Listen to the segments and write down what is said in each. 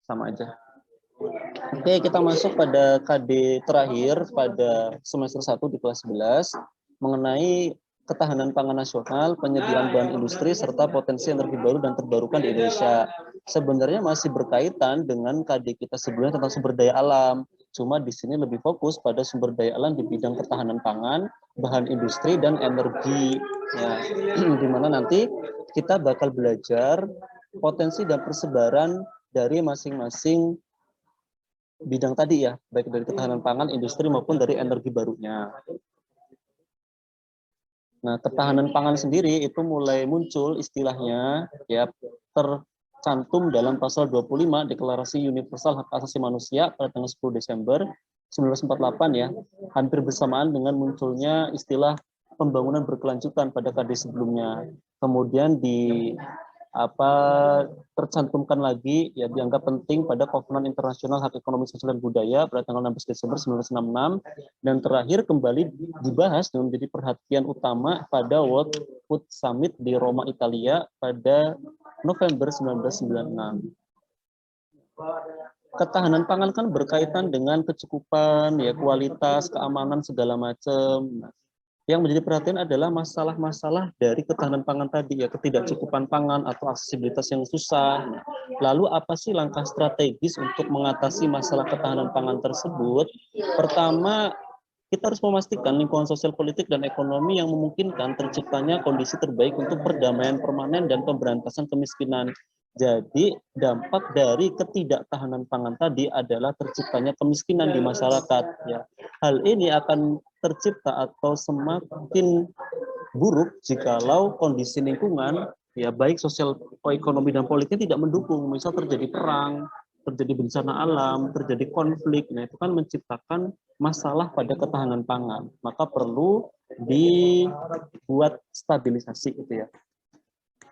sama aja. Oke, kita masuk pada KD terakhir pada semester 1 di kelas 11 mengenai ketahanan pangan nasional, penyediaan bahan industri, serta potensi energi baru dan terbarukan di Indonesia. Sebenarnya masih berkaitan dengan KD kita sebelumnya tentang sumber daya alam. Cuma di sini lebih fokus pada sumber daya alam di bidang ketahanan pangan, bahan industri, dan energi. Ya, di mana nanti kita bakal belajar potensi dan persebaran dari masing-masing bidang tadi ya, baik dari ketahanan pangan, industri maupun dari energi barunya. Nah, ketahanan pangan sendiri itu mulai muncul istilahnya ya tercantum dalam pasal 25 Deklarasi Universal Hak Asasi Manusia pada tanggal 10 Desember 1948 ya, hampir bersamaan dengan munculnya istilah pembangunan berkelanjutan pada KD sebelumnya. Kemudian tercantumkan lagi ya dianggap penting pada Kovenan Internasional Hak Ekonomi Sosial dan Budaya pada tanggal 16 Desember 1966 dan terakhir kembali dibahas dan menjadi perhatian utama pada World Food Summit di Roma, Italia pada November 1996. Ketahanan pangan kan berkaitan dengan kecukupan, ya kualitas, keamanan segala macam. Yang menjadi perhatian adalah masalah-masalah dari ketahanan pangan tadi, ya ketidakcukupan pangan atau aksesibilitas yang susah. Lalu apa sih langkah strategis untuk mengatasi masalah ketahanan pangan tersebut? Pertama, kita harus memastikan lingkungan sosial politik dan ekonomi yang memungkinkan terciptanya kondisi terbaik untuk perdamaian permanen dan pemberantasan kemiskinan. Jadi dampak dari ketidaktahanan pangan tadi adalah terciptanya kemiskinan di masyarakat. Ya. Hal ini akan tercipta atau semakin buruk jikalau kondisi lingkungan ya baik sosial, ekonomi dan politik tidak mendukung. Misal terjadi perang, terjadi bencana alam, terjadi konflik. Nah, itu kan menciptakan masalah pada ketahanan pangan. Maka perlu dibuat stabilisasi gitu ya.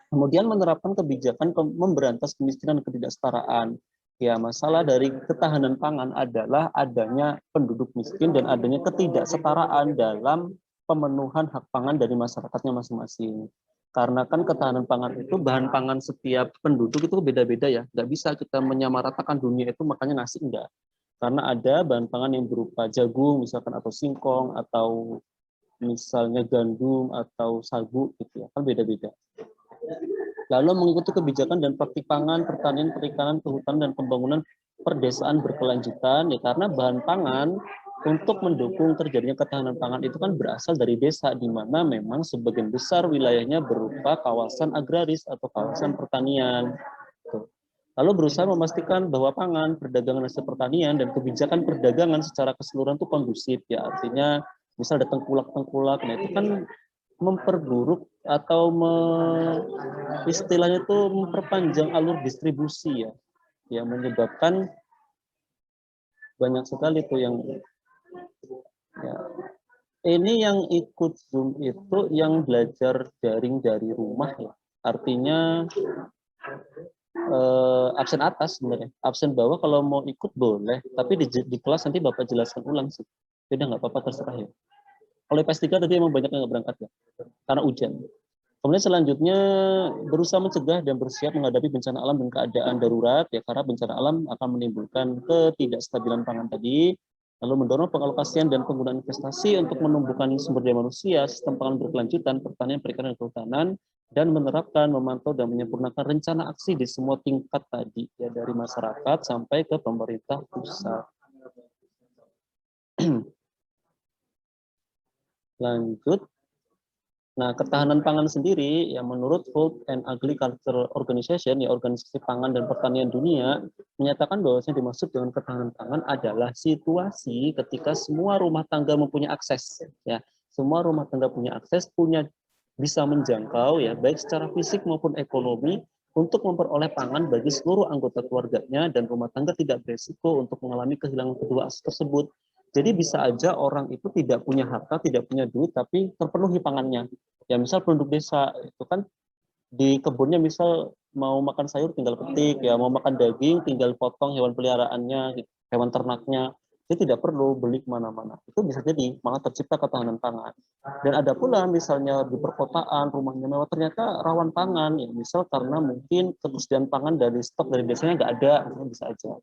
Kemudian menerapkan kebijakan memberantas kemiskinan dan ketidaksetaraan. Ya, masalah dari ketahanan pangan adalah adanya penduduk miskin dan adanya ketidaksetaraan dalam pemenuhan hak pangan dari masyarakatnya masing-masing. Karena kan ketahanan pangan itu bahan pangan setiap penduduk itu beda-beda ya. Nggak bisa kita menyamaratakan dunia itu makanya nasi enggak. Karena ada bahan pangan yang berupa jagung misalkan atau singkong atau misalnya gandum atau sagu gitu ya. Kan beda-beda. Lalu mengikuti kebijakan dan praktik pangan, pertanian, perikanan, kehutanan, dan pembangunan perdesaan berkelanjutan, ya karena bahan pangan untuk mendukung terjadinya ketahanan pangan itu kan berasal dari desa, di mana memang sebagian besar wilayahnya berupa kawasan agraris atau kawasan pertanian. Lalu berusaha memastikan bahwa pangan, perdagangan hasil pertanian, dan kebijakan perdagangan secara keseluruhan itu kondusif, ya artinya misal ada tengkulak-tengkulak, nah itu kan memperburuk atau istilahnya itu memperpanjang alur distribusi ya, yang menyebabkan banyak sekali tuh yang ya. Ini yang ikut Zoom itu yang belajar daring dari rumah ya, artinya absen atas sebenarnya, absen bawah kalau mau ikut boleh, tapi di kelas nanti Bapak jelaskan ulang sih, udah nggak apa-apa terserah ya. Kalau PS3 tadi emang banyak yang nggak berangkat ya, karena hujan. Kemudian selanjutnya berusaha mencegah dan bersiap menghadapi bencana alam dan keadaan darurat ya karena bencana alam akan menimbulkan ketidakstabilan pangan tadi. Lalu mendorong pengalokasian dan penggunaan investasi untuk menumbuhkan sumber daya manusia, sistem pangan berkelanjutan, pertanian, perikanan, dan kehutanan, dan menerapkan, memantau, dan menyempurnakan rencana aksi di semua tingkat tadi ya dari masyarakat sampai ke pemerintah pusat. Lanjut. Nah, ketahanan pangan sendiri, ya menurut Food and Agriculture Organization, ya organisasi pangan dan pertanian dunia, menyatakan bahwasanya dimaksud dengan ketahanan pangan adalah situasi ketika semua rumah tangga mempunyai akses, ya semua rumah tangga punya akses, bisa menjangkau, ya baik secara fisik maupun ekonomi, untuk memperoleh pangan bagi seluruh anggota keluarganya dan rumah tangga tidak beresiko untuk mengalami kehilangan kedua akses tersebut. Jadi bisa aja orang itu tidak punya harta, tidak punya duit, tapi terpenuhi pangannya. Ya misal penduduk desa itu kan di kebunnya misal mau makan sayur tinggal petik, ya mau makan daging tinggal potong hewan peliharaannya, hewan ternaknya. Dia tidak perlu beli kemana-mana. Itu bisa jadi malah tercipta ketahanan pangan. Dan ada pula misalnya di perkotaan rumahnya mewah ternyata rawan pangan, ya misal karena mungkin ketersediaan pangan dari stok dari desanya nggak ada, bisa aja.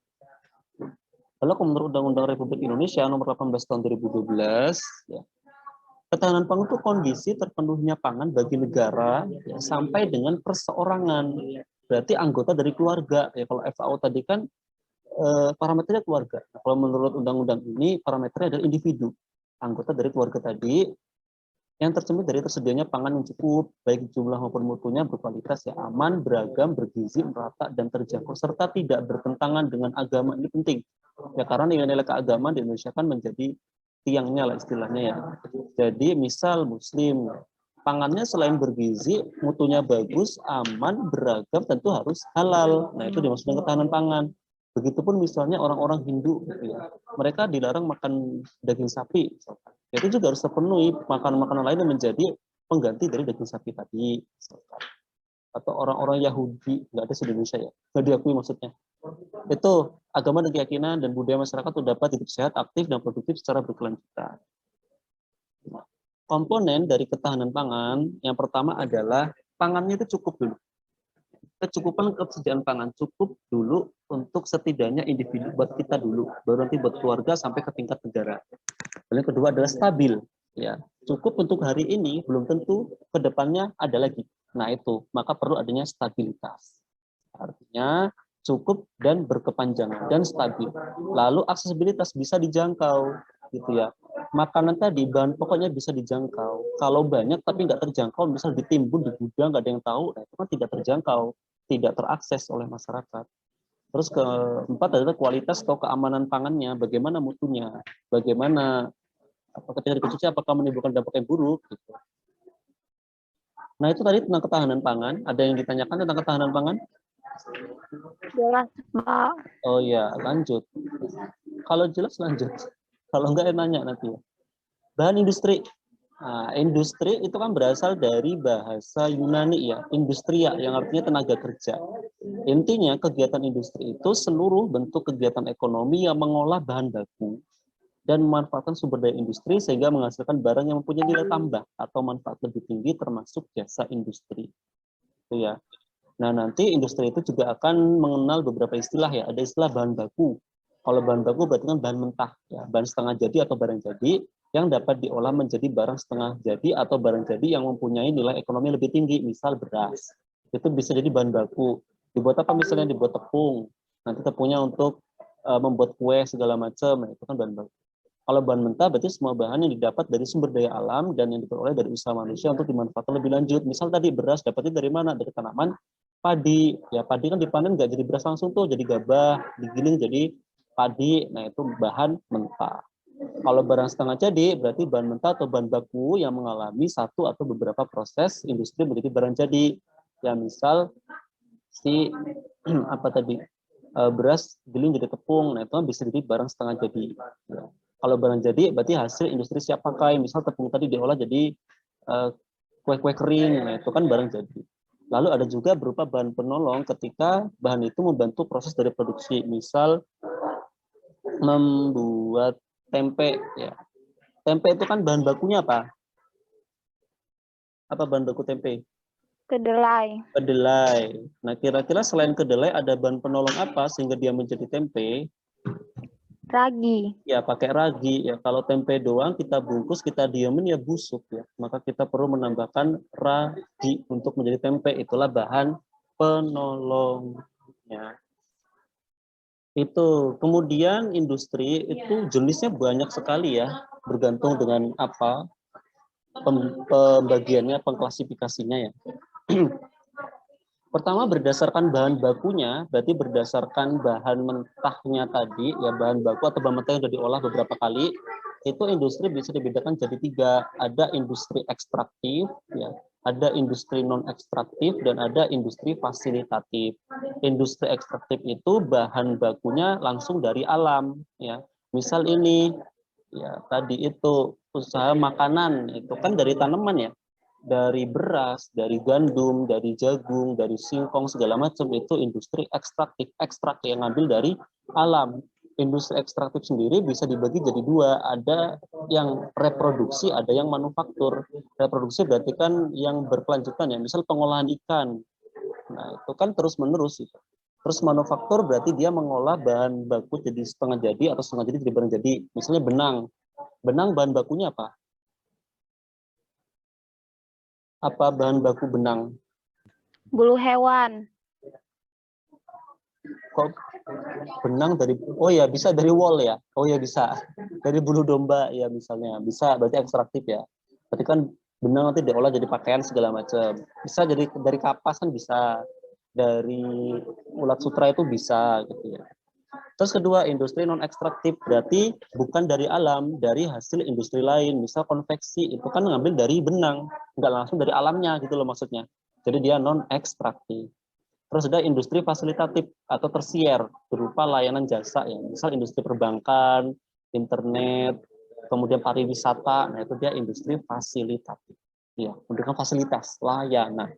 Lalu menurut Undang-Undang Republik Indonesia nomor 18 tahun 2012, ya, ketahanan pangan itu kondisi terpenuhnya pangan bagi negara ya, sampai dengan perseorangan. Berarti anggota dari keluarga. Ya, kalau FAO tadi kan parameternya keluarga. Nah, kalau menurut undang-undang ini parameternya adalah individu, anggota dari keluarga tadi yang tercermin dari tersedianya pangan yang cukup, baik jumlah maupun mutunya berkualitas, ya aman, beragam, bergizi, merata, dan terjangkau, serta tidak bertentangan dengan agama. Ini penting. Ya karena nilai-nilai keagamaan di Indonesia kan menjadi tiangnya lah istilahnya ya. Jadi misal Muslim, pangannya selain bergizi, mutunya bagus, aman, beragam, tentu harus halal. Nah itu dimaksudkan ketahanan pangan. Begitupun misalnya orang-orang Hindu, gitu ya. Mereka dilarang makan daging sapi, misalkan. Itu juga harus terpenuhi makanan-makanan lain yang menjadi pengganti dari daging sapi tadi, misalkan. Atau orang-orang Yahudi, nggak ada di Indonesia ya, nggak diakui maksudnya. Itu agama dan keyakinan dan budaya masyarakat itu dapat hidup sehat, aktif, dan produktif secara berkelanjutan. Komponen dari ketahanan pangan yang pertama adalah pangannya itu cukup dulu. Kecukupan ketersediaan pangan cukup dulu untuk setidaknya individu, buat kita dulu, baru nanti buat keluarga sampai ke tingkat negara. Dan yang kedua adalah stabil, ya cukup untuk hari ini, belum tentu kedepannya ada lagi. Nah itu maka perlu adanya stabilitas. Artinya cukup dan berkepanjangan dan stabil. Lalu aksesibilitas bisa dijangkau, gitu ya. Makanan tadi bahan pokoknya bisa dijangkau. Kalau banyak tapi nggak terjangkau, misal ditimbun di gudang nggak ada yang tahu, nah itu kan tidak terjangkau, tidak terakses oleh masyarakat. Terus keempat adalah kualitas atau keamanan pangannya, bagaimana mutunya, bagaimana ketika dikonsumsi apakah menimbulkan dampak yang buruk. Gitu. Nah itu tadi tentang ketahanan pangan. Ada yang ditanyakan tentang ketahanan pangan? Jelas, Pak. Oh ya, lanjut. Kalau jelas lanjut. Kalau enggak nanya nanti ya. Bahan industri. Nah, industri itu kan berasal dari bahasa Yunani ya, industria yang artinya tenaga kerja. Intinya kegiatan industri itu seluruh bentuk kegiatan ekonomi yang mengolah bahan baku dan memanfaatkan sumber daya industri sehingga menghasilkan barang yang mempunyai nilai tambah atau manfaat lebih tinggi termasuk jasa industri. Itu ya. Nah, nanti industri itu juga akan mengenal beberapa istilah ya. Ada istilah bahan baku. Kalau bahan baku berarti kan bahan mentah, ya, bahan setengah jadi atau barang jadi yang dapat diolah menjadi barang setengah jadi atau barang jadi yang mempunyai nilai ekonomi lebih tinggi, misal beras. Itu bisa jadi bahan baku. Dibuat apa misalnya? Dibuat tepung. Nanti tepungnya untuk membuat kue segala macam, nah, itu kan bahan baku. Kalau bahan mentah berarti semua bahan yang didapat dari sumber daya alam dan yang diperoleh dari usaha manusia untuk dimanfaatkan lebih lanjut. Misal tadi beras dapatnya dari mana? Dari tanaman padi. Ya padi kan dipanen nggak jadi beras langsung tuh, jadi gabah, digiling jadi padi. Nah itu bahan mentah. Kalau barang setengah jadi berarti bahan mentah atau bahan baku yang mengalami satu atau beberapa proses industri menjadi barang jadi. Ya misal si apa tadi beras giling jadi tepung, nah itu bisa jadi barang setengah jadi. Ya. Kalau barang jadi berarti hasil industri siap pakai, misal tepung tadi diolah jadi kue-kue kering, nah itu kan barang jadi. Lalu ada juga berupa bahan penolong ketika bahan itu membantu proses dari produksi, misal membuat tempe. Ya. Tempe itu kan bahan bakunya apa? Apa bahan baku tempe? Kedelai. Kedelai. Nah kira-kira selain kedelai ada bahan penolong apa sehingga dia menjadi tempe? Ragi. Ya pakai ragi ya. Kalau tempe doang kita bungkus kita diemin ya busuk ya. Maka kita perlu menambahkan ragi untuk menjadi tempe. Itulah bahan penolongnya. Itu kemudian industri itu jenisnya banyak sekali ya, bergantung dengan apa pembagiannya, pengklasifikasinya ya. Pertama berdasarkan bahan bakunya, berarti berdasarkan bahan mentahnya tadi, ya bahan baku atau bahan mentah yang sudah diolah beberapa kali, itu industri bisa dibedakan jadi tiga. Ada industri ekstraktif, ya, ada industri non ekstraktif, dan ada industri fasilitatif. Industri ekstraktif itu bahan bakunya langsung dari alam, ya. Misal ini, ya tadi itu usaha makanan, itu kan dari tanaman ya. Dari beras, dari gandum, dari jagung, dari singkong segala macam itu industri ekstraktif, ekstrak yang ngambil dari alam. industri ekstraktif sendiri bisa dibagi jadi dua, ada yang reproduksi, ada yang manufaktur. Reproduksi berarti kan yang berkelanjutan ya, misal pengolahan ikan. Nah, itu kan terus-menerus itu. Terus manufaktur berarti dia mengolah bahan baku jadi setengah jadi atau setengah jadi barang jadi. Misalnya benang. Benang bahan bakunya apa? Apa bahan baku benang? Bulu hewan. Kok benang dari, oh ya bisa dari wool ya, oh ya bisa dari bulu domba ya misalnya, bisa berarti ekstraktif ya, berarti kan benang nanti diolah jadi pakaian segala macam, bisa jadi dari kapas kan bisa, dari ulat sutra itu bisa gitu ya. Terus kedua, industri non ekstraktif berarti bukan dari alam, dari hasil industri lain, misal konveksi itu kan ngambil dari benang, nggak langsung dari alamnya gitu loh maksudnya, jadi dia non ekstraktif. Terus ada industri fasilitatif atau tersier berupa layanan jasa ya, misal industri perbankan, internet, kemudian pariwisata. Nah itu dia industri fasilitatif. Ya, memberikan fasilitas, layanan.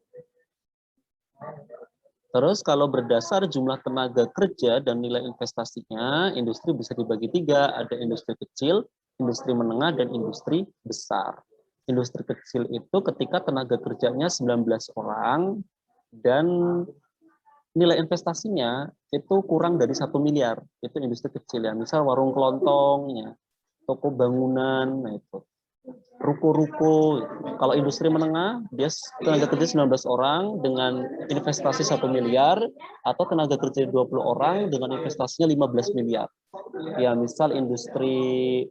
Terus kalau berdasar jumlah tenaga kerja dan nilai investasinya, industri bisa dibagi tiga, ada industri kecil, industri menengah, dan industri besar. Industri kecil itu ketika tenaga kerjanya 19 orang dan nilai investasinya itu kurang dari 1 miliar, itu industri kecil ya, misal warung kelontong ya, toko bangunan, nah itu ruko-ruko. Kalau industri menengah dia tenaga kerja 19 orang dengan investasi 1 miliar, atau tenaga kerja 20 orang dengan investasinya 15 miliar ya, misal industri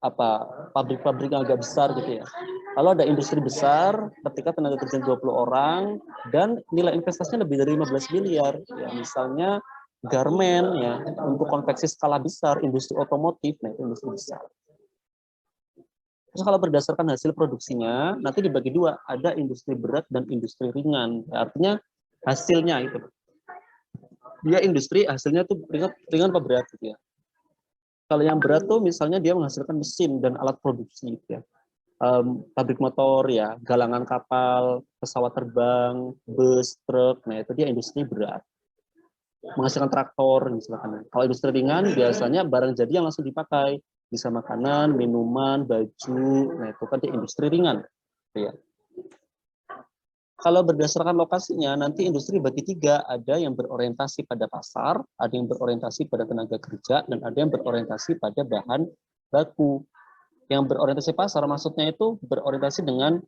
apa, pabrik-pabrik yang agak besar gitu ya. Kalau ada industri besar ketika tenaga kerja 20 orang dan nilai investasinya lebih dari 15 miliar ya, misalnya garmen ya, untuk konveksi skala besar, industri otomotif, nah itu industri besar. Terus kalau berdasarkan hasil produksinya nanti dibagi dua, ada industri berat dan industri ringan. Artinya hasilnya itu, dia industri hasilnya tuh ringan apa berat gitu ya. Kalau yang berat tuh misalnya dia menghasilkan mesin dan alat produksi gitu ya. Pabrik motor ya, galangan kapal, pesawat terbang, bus, truk, nah itu dia industri berat. Menghasilkan traktor misalkan. Kalau industri ringan biasanya barang jadi yang langsung dipakai, bisa makanan, minuman, baju, nah itu kan dia industri ringan. Ya. Kalau berdasarkan lokasinya, nanti industri bagi tiga, ada yang berorientasi pada pasar, ada yang berorientasi pada tenaga kerja, dan ada yang berorientasi pada bahan baku. Yang berorientasi pasar maksudnya itu berorientasi dengan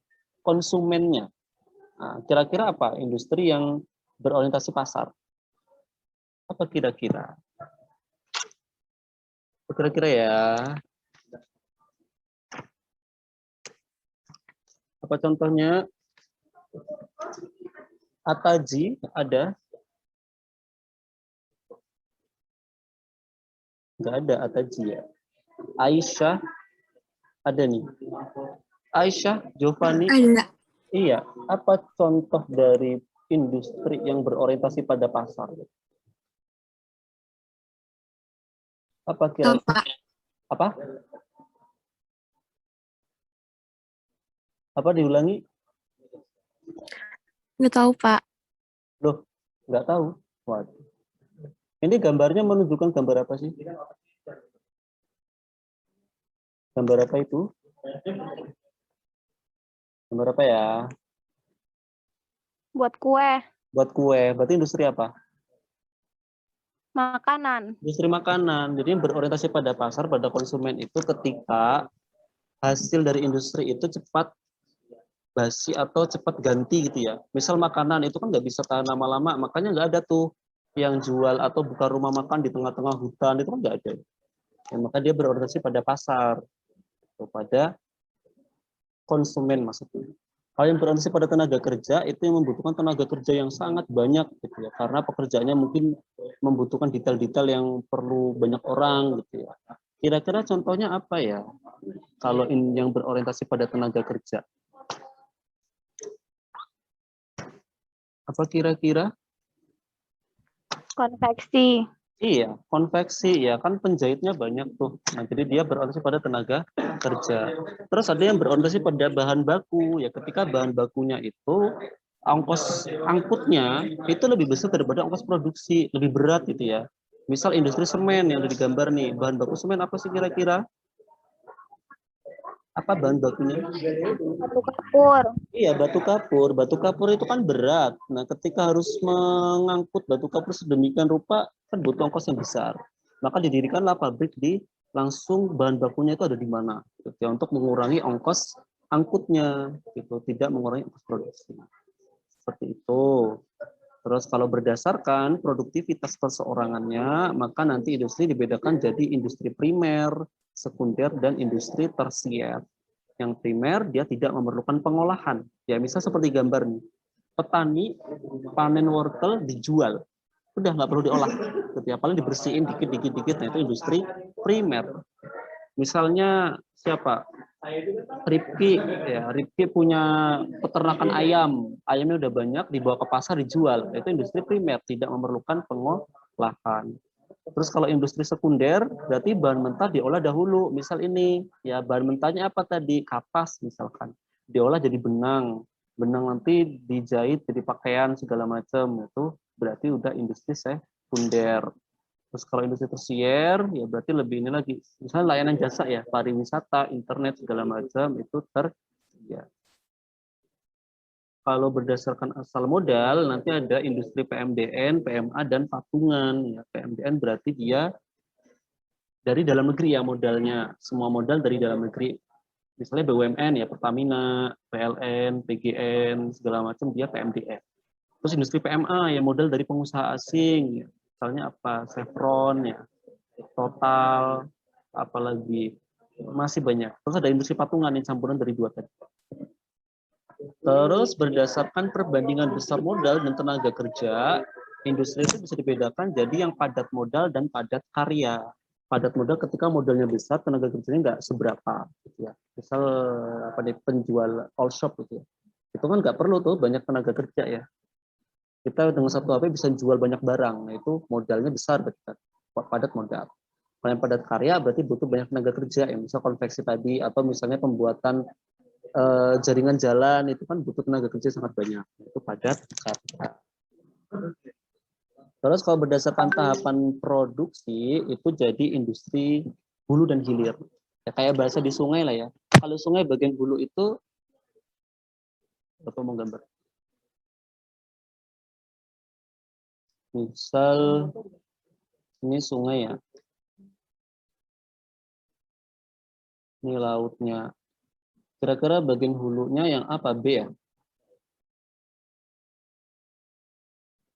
konsumennya. Nah, kira-kira apa industri yang berorientasi pasar? Apa kira-kira? Kira-kira ya? Apa contohnya? Ataji ada? Nggak ada Ataji ya. Aisyah ada nih. Aisyah, Giovanni. Ada. Iya. Apa contoh dari industri yang berorientasi pada pasar? Apa kira-kira? Apa? Apa diulangi? Nggak tahu, Pak. Loh, nggak tahu. Waduh. Ini gambarnya menunjukkan gambar apa sih? Gambar apa itu? Gambar apa ya? Buat kue. Buat kue. Berarti industri apa? Makanan. Industri makanan. Jadi berorientasi pada pasar, pada konsumen itu ketika hasil dari industri itu cepat basi atau cepat ganti gitu ya. Misal makanan itu kan nggak bisa tahan lama-lama, makanya nggak ada tuh yang jual atau buka rumah makan di tengah-tengah hutan, itu kan nggak ada. Ya, maka dia berorientasi pada pasar, kepada konsumen maksudnya. Kalau yang berorientasi pada tenaga kerja itu yang membutuhkan tenaga kerja yang sangat banyak gitu ya, karena pekerjaannya mungkin membutuhkan detail-detail yang perlu banyak orang gitu ya. Kira-kira contohnya apa ya? Kalau yang berorientasi pada tenaga kerja, apa kira-kira? Konveksi. Iya, konveksi ya kan penjahitnya banyak tuh. Nah, jadi dia berorientasi pada tenaga kerja. Terus ada yang berorientasi pada bahan baku ya, ketika bahan bakunya itu ongkos angkutnya itu lebih besar daripada ongkos produksi, lebih berat gitu ya. Misal industri semen yang ada di gambar nih, bahan baku semen apa sih kira-kira? Apa bahan bakunya? Batu kapur. Iya, batu kapur. Batu kapur itu kan berat. Nah, ketika harus mengangkut batu kapur sedemikian rupa, kan butuh ongkos yang besar. Maka didirikanlah pabrik di langsung bahan bakunya itu ada di mana, gitu, ya, untuk mengurangi ongkos angkutnya, gitu, tidak mengurangi ongkos produksi. Seperti itu. Terus kalau berdasarkan produktivitas perseorangannya, maka nanti industri dibedakan jadi industri primer, sekunder, dan industri tersier. Yang primer dia tidak memerlukan pengolahan. Ya misal seperti gambar nih, petani panen wortel dijual, udah nggak perlu diolah, gitu ya. Paling dibersihin dikit. Nah itu industri primer. Misalnya siapa? Ripki, ya Ripki punya peternakan ayam, ayamnya udah banyak, dibawa ke pasar dijual. Itu industri primer, tidak memerlukan pengolahan. Terus kalau industri sekunder, berarti bahan mentah diolah dahulu. Misal ini, ya bahan mentahnya apa tadi? Kapas misalkan. Diolah jadi benang. Benang nanti dijahit jadi pakaian segala macam. Itu berarti udah industri sekunder. Terus kalau industri tersier, ya berarti lebih ini lagi. Misalnya layanan jasa ya, pariwisata, internet segala macam itu tersier. Kalau berdasarkan asal modal, nanti ada industri PMDN, PMA, dan patungan. Ya, PMDN berarti dia dari dalam negeri ya modalnya, semua modal dari dalam negeri. Misalnya BUMN ya, Pertamina, PLN, PGN, segala macam dia PMDN. Terus industri PMA ya modal dari pengusaha asing, ya. Misalnya apa, Chevron ya, Total, apalagi masih banyak. Terus ada industri patungan yang campuran dari dua tadi. Terus berdasarkan perbandingan besar modal dan tenaga kerja, industri itu bisa dibedakan jadi yang padat modal dan padat karya. Padat modal ketika modalnya besar, tenaga kerjanya nggak seberapa, gitu ya. Misal apa nih, penjual all shop gitu ya. Itu kan nggak perlu tuh banyak tenaga kerja ya. Kita dengan satu HP bisa jual banyak barang, nah itu modalnya besar kita, padat modal. Kalau yang padat karya berarti butuh banyak tenaga kerja ya, misal konveksi tadi atau misalnya pembuatan jaringan jalan itu kan butuh tenaga kerja sangat banyak, itu padat karya. Terus kalau berdasarkan tahapan produksi itu jadi industri hulu dan hilir. Ya, kayak bahasa di sungai lah ya. Kalau sungai bagian hulu itu apa mau gambar? Misal ini sungai ya. Ini lautnya. Kira-kira bagian hulunya yang apa? B ya?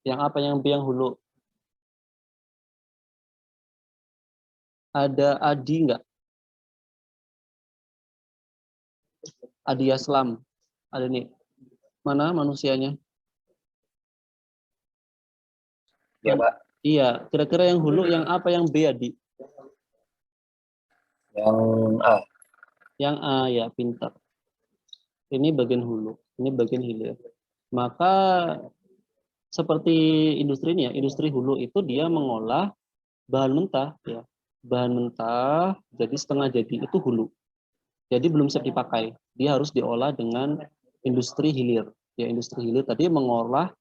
Yang apa yang B yang hulu? Ada Adi nggak? Adi Aslam. Ada nih. Mana manusianya? Ya, Pak. Iya, kira-kira yang hulu yang apa yang B Adi? Yang A. Yang A ya, pintar. Ini bagian hulu, ini bagian hilir. Maka seperti industri ini ya, industri hulu itu dia mengolah bahan mentah ya. Bahan mentah jadi setengah jadi itu hulu. Jadi belum siap dipakai. Dia harus diolah dengan industri hilir. Ya, industri hilir tadi mengolah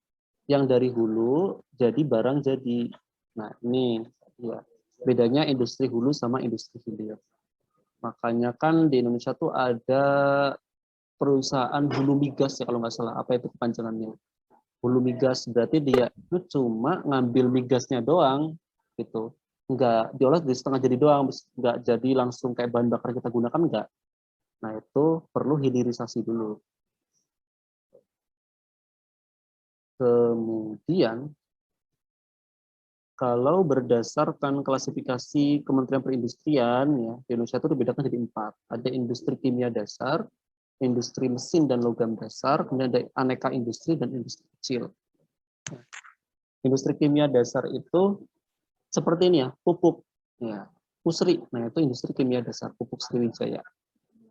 yang dari hulu jadi barang jadi. Nah, ini ya bedanya industri hulu sama industri hilir. Makanya kan di Indonesia tuh ada perusahaan hulu migas ya kalau nggak salah. Apa itu kepanjangannya? Hulu migas berarti dia itu cuma ngambil migasnya doang gitu. Nggak diolah di setengah jadi doang, nggak jadi langsung kayak bahan bakar kita gunakan, nggak. Nah itu perlu hilirisasi dulu. Kemudian kalau berdasarkan klasifikasi Kementerian Perindustrian ya di Indonesia itu dibedakan jadi 4. Ada industri kimia dasar, industri mesin dan logam dasar, kemudian ada aneka industri dan industri kecil. Industri kimia dasar itu seperti ini ya, pupuk, ya, pusri. Nah itu industri kimia dasar, pupuk Sriwijaya.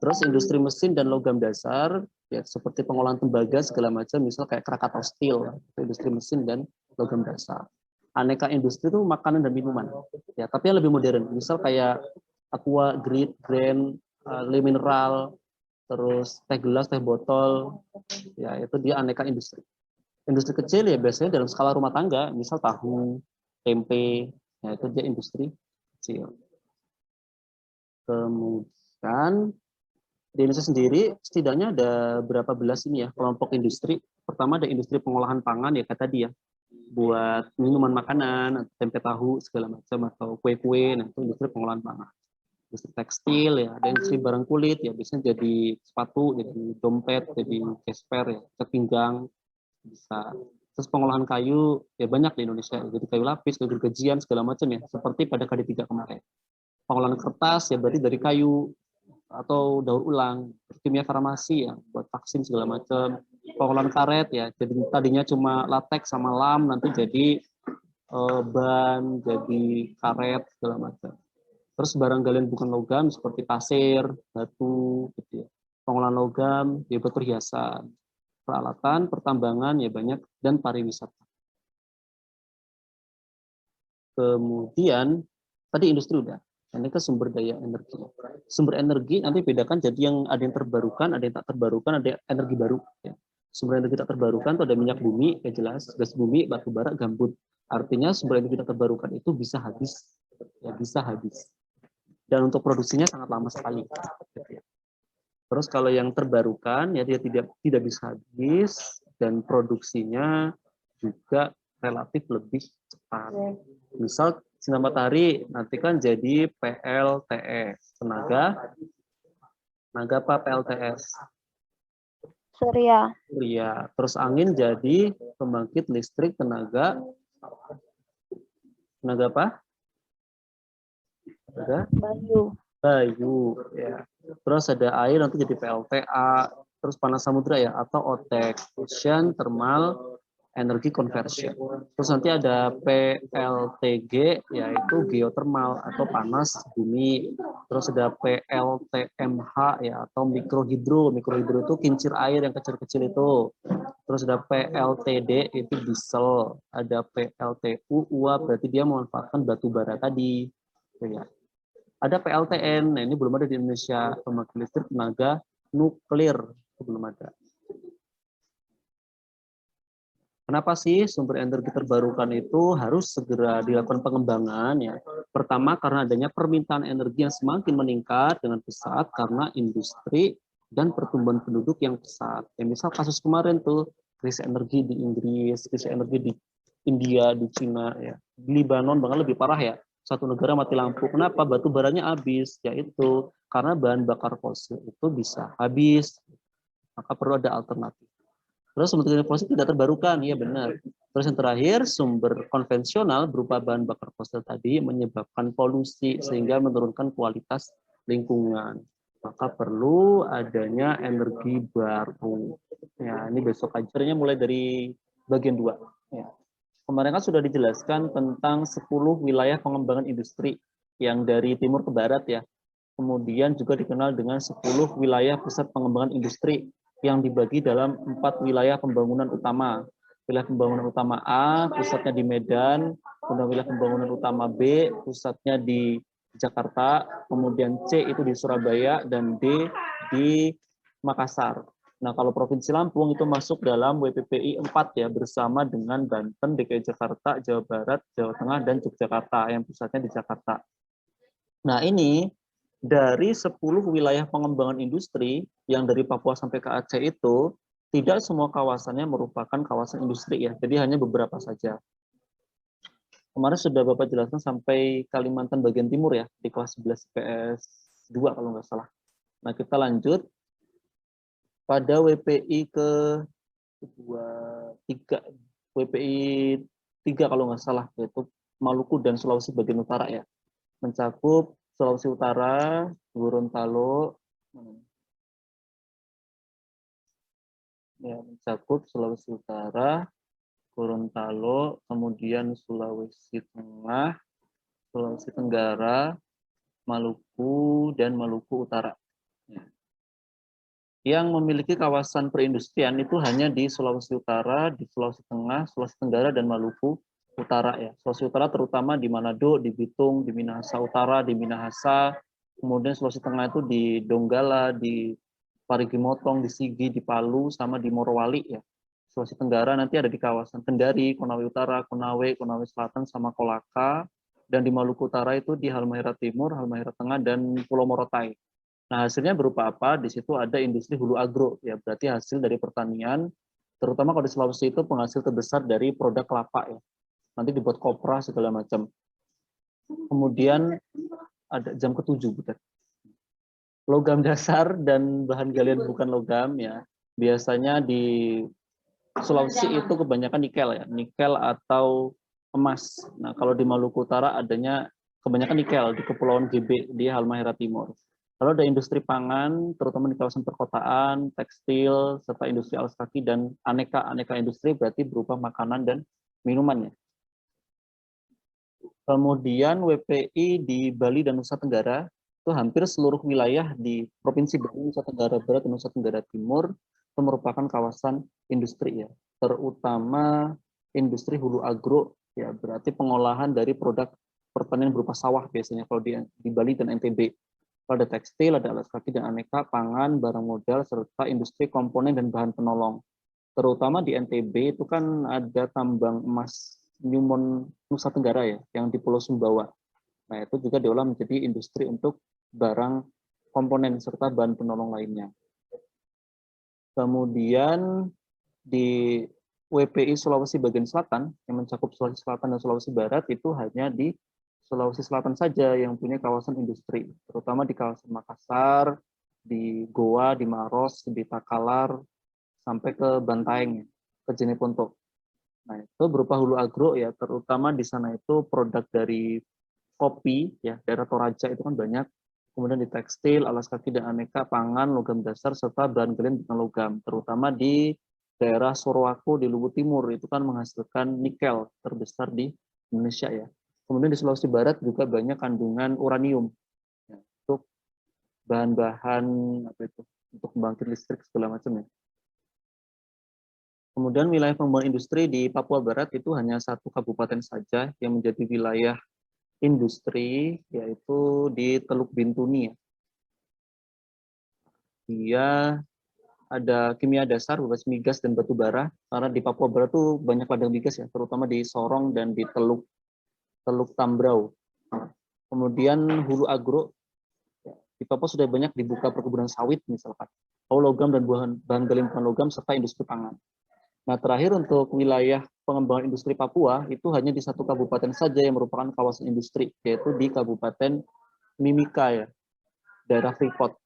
Terus industri mesin dan logam dasar, ya seperti pengolahan tembaga segala macam, misal kayak Krakatau Steel, itu industri mesin dan logam dasar. Aneka industri itu makanan dan minuman, ya tapi yang lebih modern, misal kayak aqua, grid, grain, le mineral, terus teh gelas, teh botol, ya itu dia aneka industri. Industri kecil ya biasanya dalam skala rumah tangga, misal tahu, tempe, Ya, itu dia industri kecil. Kemudian di Indonesia sendiri setidaknya ada berapa belas ini ya kelompok industri. Pertama ada industri pengolahan pangan ya kayak tadi ya, buat minuman makanan, tempe tahu segala macam atau kue-kue. Nah itu industri pengolahan pangan. Industri tekstil ya, ada industri barang kulit ya, biasanya jadi sepatu, jadi dompet, jadi gesper ya, cat pinggang bisa. Terus pengolahan kayu ya banyak di Indonesia, jadi kayu lapis, kayu gergajian segala macam ya, seperti pada KD3 kemarin. Pengolahan kertas ya berarti dari kayu atau daur ulang, kimia farmasi ya buat vaksin segala macam. Pengolahan karet ya, jadi tadinya cuma latex sama lam, nanti jadi ban, jadi karet segala macam. Terus barang galian bukan logam seperti pasir, batu, gitu ya. Pengolahan logam, ya buat perhiasan, peralatan, pertambangan ya banyak, dan pariwisata. Kemudian tadi industri udah. Ini ke sumber daya energi. Sumber energi nanti bedakan jadi yang ada yang terbarukan, ada yang tak terbarukan, ada energi baru. Ya. Sumber energi tak terbarukan itu ada minyak bumi, ya jelas, gas bumi, batu bara, gambut. Artinya sumber energi tak terbarukan itu bisa habis, ya bisa habis. Dan untuk produksinya sangat lama sekali. Terus kalau yang terbarukan ya dia tidak bisa habis dan produksinya juga relatif lebih cepat. Misal sinar matahari nanti kan jadi PLTS, tenaga apa PLTS? Surya. Surya. Terus angin jadi pembangkit listrik tenaga apa? Bayu ya. Terus ada air nanti jadi PLTA, terus panas samudra ya atau OTEC, Ocean Thermal Energy Conversion. Terus nanti ada PLTG yaitu geothermal atau panas bumi. Terus ada PLTMH ya atau mikrohidro. Mikrohidro itu kincir air yang kecil-kecil itu. Terus ada PLTD itu diesel, ada PLTU uap berarti dia memanfaatkan batu bara tadi. Ya. Ada PLTN, nah ini belum ada di Indonesia, pembangkit listrik tenaga nuklir, belum ada. Kenapa sih sumber energi terbarukan itu harus segera dilakukan pengembangan ya? Pertama karena adanya permintaan energi yang semakin meningkat dengan pesat karena industri dan pertumbuhan penduduk yang pesat. Ya, misal kasus kemarin tuh krisis energi di Inggris, krisis energi di India, di Cina ya. Di Libanon bahkan lebih parah ya. Satu negara mati lampu. Kenapa? Batu baranya habis, yaitu karena bahan bakar fosil itu bisa habis, maka perlu ada alternatif. Terus sumber energi fosil tidak terbarukan, iya benar. Terus yang terakhir, sumber konvensional berupa bahan bakar fosil tadi menyebabkan polusi sehingga menurunkan kualitas lingkungan. Maka perlu adanya energi baru. Ya, ini besok ajarnya mulai dari bagian 2. Ya. Kemarin kan sudah dijelaskan tentang 10 wilayah pengembangan industri yang dari timur ke barat ya. Kemudian juga dikenal dengan 10 wilayah pusat pengembangan industri yang dibagi dalam 4 wilayah pembangunan utama. Wilayah pembangunan utama A, pusatnya di Medan, kemudian wilayah pembangunan utama B, pusatnya di Jakarta, kemudian C itu di Surabaya, dan D di Makassar. Nah, kalau Provinsi Lampung itu masuk dalam WPPI 4 ya, bersama dengan Banten, DKI Jakarta, Jawa Barat, Jawa Tengah, dan Yogyakarta, yang pusatnya di Jakarta. Nah, ini dari 10 wilayah pengembangan industri yang dari Papua sampai ke Aceh itu, tidak semua kawasannya merupakan kawasan industri ya, jadi hanya beberapa saja. Kemarin sudah Bapak jelaskan sampai Kalimantan bagian timur ya, di kelas 11 PS 2 kalau nggak salah. Nah, kita lanjut pada WPI ke 3 WPI 3 kalau nggak salah, yaitu Maluku dan Sulawesi bagian utara ya, mencakup Sulawesi Utara, Gorontalo, ya, mencakup Sulawesi Utara, Gorontalo, kemudian Sulawesi Tengah, Sulawesi Tenggara, Maluku, dan Maluku Utara. Yang memiliki kawasan perindustrian itu hanya di Sulawesi Utara, di Sulawesi Tengah, Sulawesi Tenggara, dan Maluku Utara ya. Sulawesi Utara terutama di Manado, di Bitung, di Minahasa Utara, di Minahasa, kemudian Sulawesi Tengah itu di Donggala, di Parigi Motong, di Sigi, di Palu, sama di Morowali ya. Sulawesi Tenggara nanti ada di kawasan Kendari, Konawe Utara, Konawe Selatan, sama Kolaka. Dan di Maluku Utara itu di Halmahera Timur, Halmahera Tengah, dan Pulau Morotai. Nah, hasilnya berupa apa? Di situ ada industri hulu agro, ya berarti hasil dari pertanian, terutama kalau di Sulawesi itu penghasil terbesar dari produk kelapa ya. Nanti dibuat kopra segala macam. Kemudian ada jam ke-7, bukan? Logam dasar dan bahan galian bukan logam ya. Biasanya di Sulawesi itu kebanyakan nikel ya, nikel atau emas. Nah, kalau di Maluku Utara adanya kebanyakan nikel di Kepulauan GB di Halmahera Timur. Lalu ada industri pangan, terutama di kawasan perkotaan, tekstil, serta industri alas kaki dan aneka industri berarti berupa makanan dan minuman ya. Kemudian WPI di Bali dan Nusa Tenggara itu hampir seluruh wilayah di Provinsi Bali, Nusa Tenggara Barat, dan Nusa Tenggara Timur itu merupakan kawasan industri ya, terutama industri hulu agro ya, berarti pengolahan dari produk pertanian berupa sawah biasanya kalau di Bali dan NTB. Kalau ada tekstil, ada alas kaki dan aneka, pangan, barang modal, serta industri komponen dan bahan penolong. Terutama di NTB itu kan ada tambang emas Newmont Nusa Tenggara ya, yang di Pulau Sumbawa. Nah, itu juga diolah menjadi industri untuk barang komponen serta bahan penolong lainnya. Kemudian di WPI Sulawesi bagian selatan, yang mencakup Sulawesi Selatan dan Sulawesi Barat, itu hanya di Sulawesi Selatan saja yang punya kawasan industri, terutama di kawasan Makassar, di Goa, di Maros, di Takalar, sampai ke Bantaeng, ke Jeneponto. Nah, itu berupa hulu agro ya, terutama di sana itu produk dari kopi ya, daerah Toraja itu kan banyak. Kemudian di tekstil, alas kaki dan aneka, pangan, logam dasar serta bahan galian bukan logam, terutama di daerah Sorowako di Luwu Timur itu kan menghasilkan nikel terbesar di Indonesia ya. Kemudian di Sulawesi Barat juga banyak kandungan uranium ya, untuk bahan-bahan apa itu, untuk membangkit listrik segala macam ya. Kemudian wilayah pengembangan industri di Papua Barat itu hanya satu kabupaten saja yang menjadi wilayah industri, yaitu di Teluk Bintuni. Dia ada kimia dasar, berupa migas dan batu bara, karena di Papua Barat tuh banyak ladang migas ya, terutama di Sorong dan di Teluk Tambrau. Kemudian hulu agro, di Papua sudah banyak dibuka perkebunan sawit misalkan, logam dan bahan galian bukan logam, serta industri pangan. Nah, terakhir untuk wilayah pengembangan industri Papua itu hanya di satu kabupaten saja yang merupakan kawasan industri, yaitu di Kabupaten Mimika ya, daerah Freeport.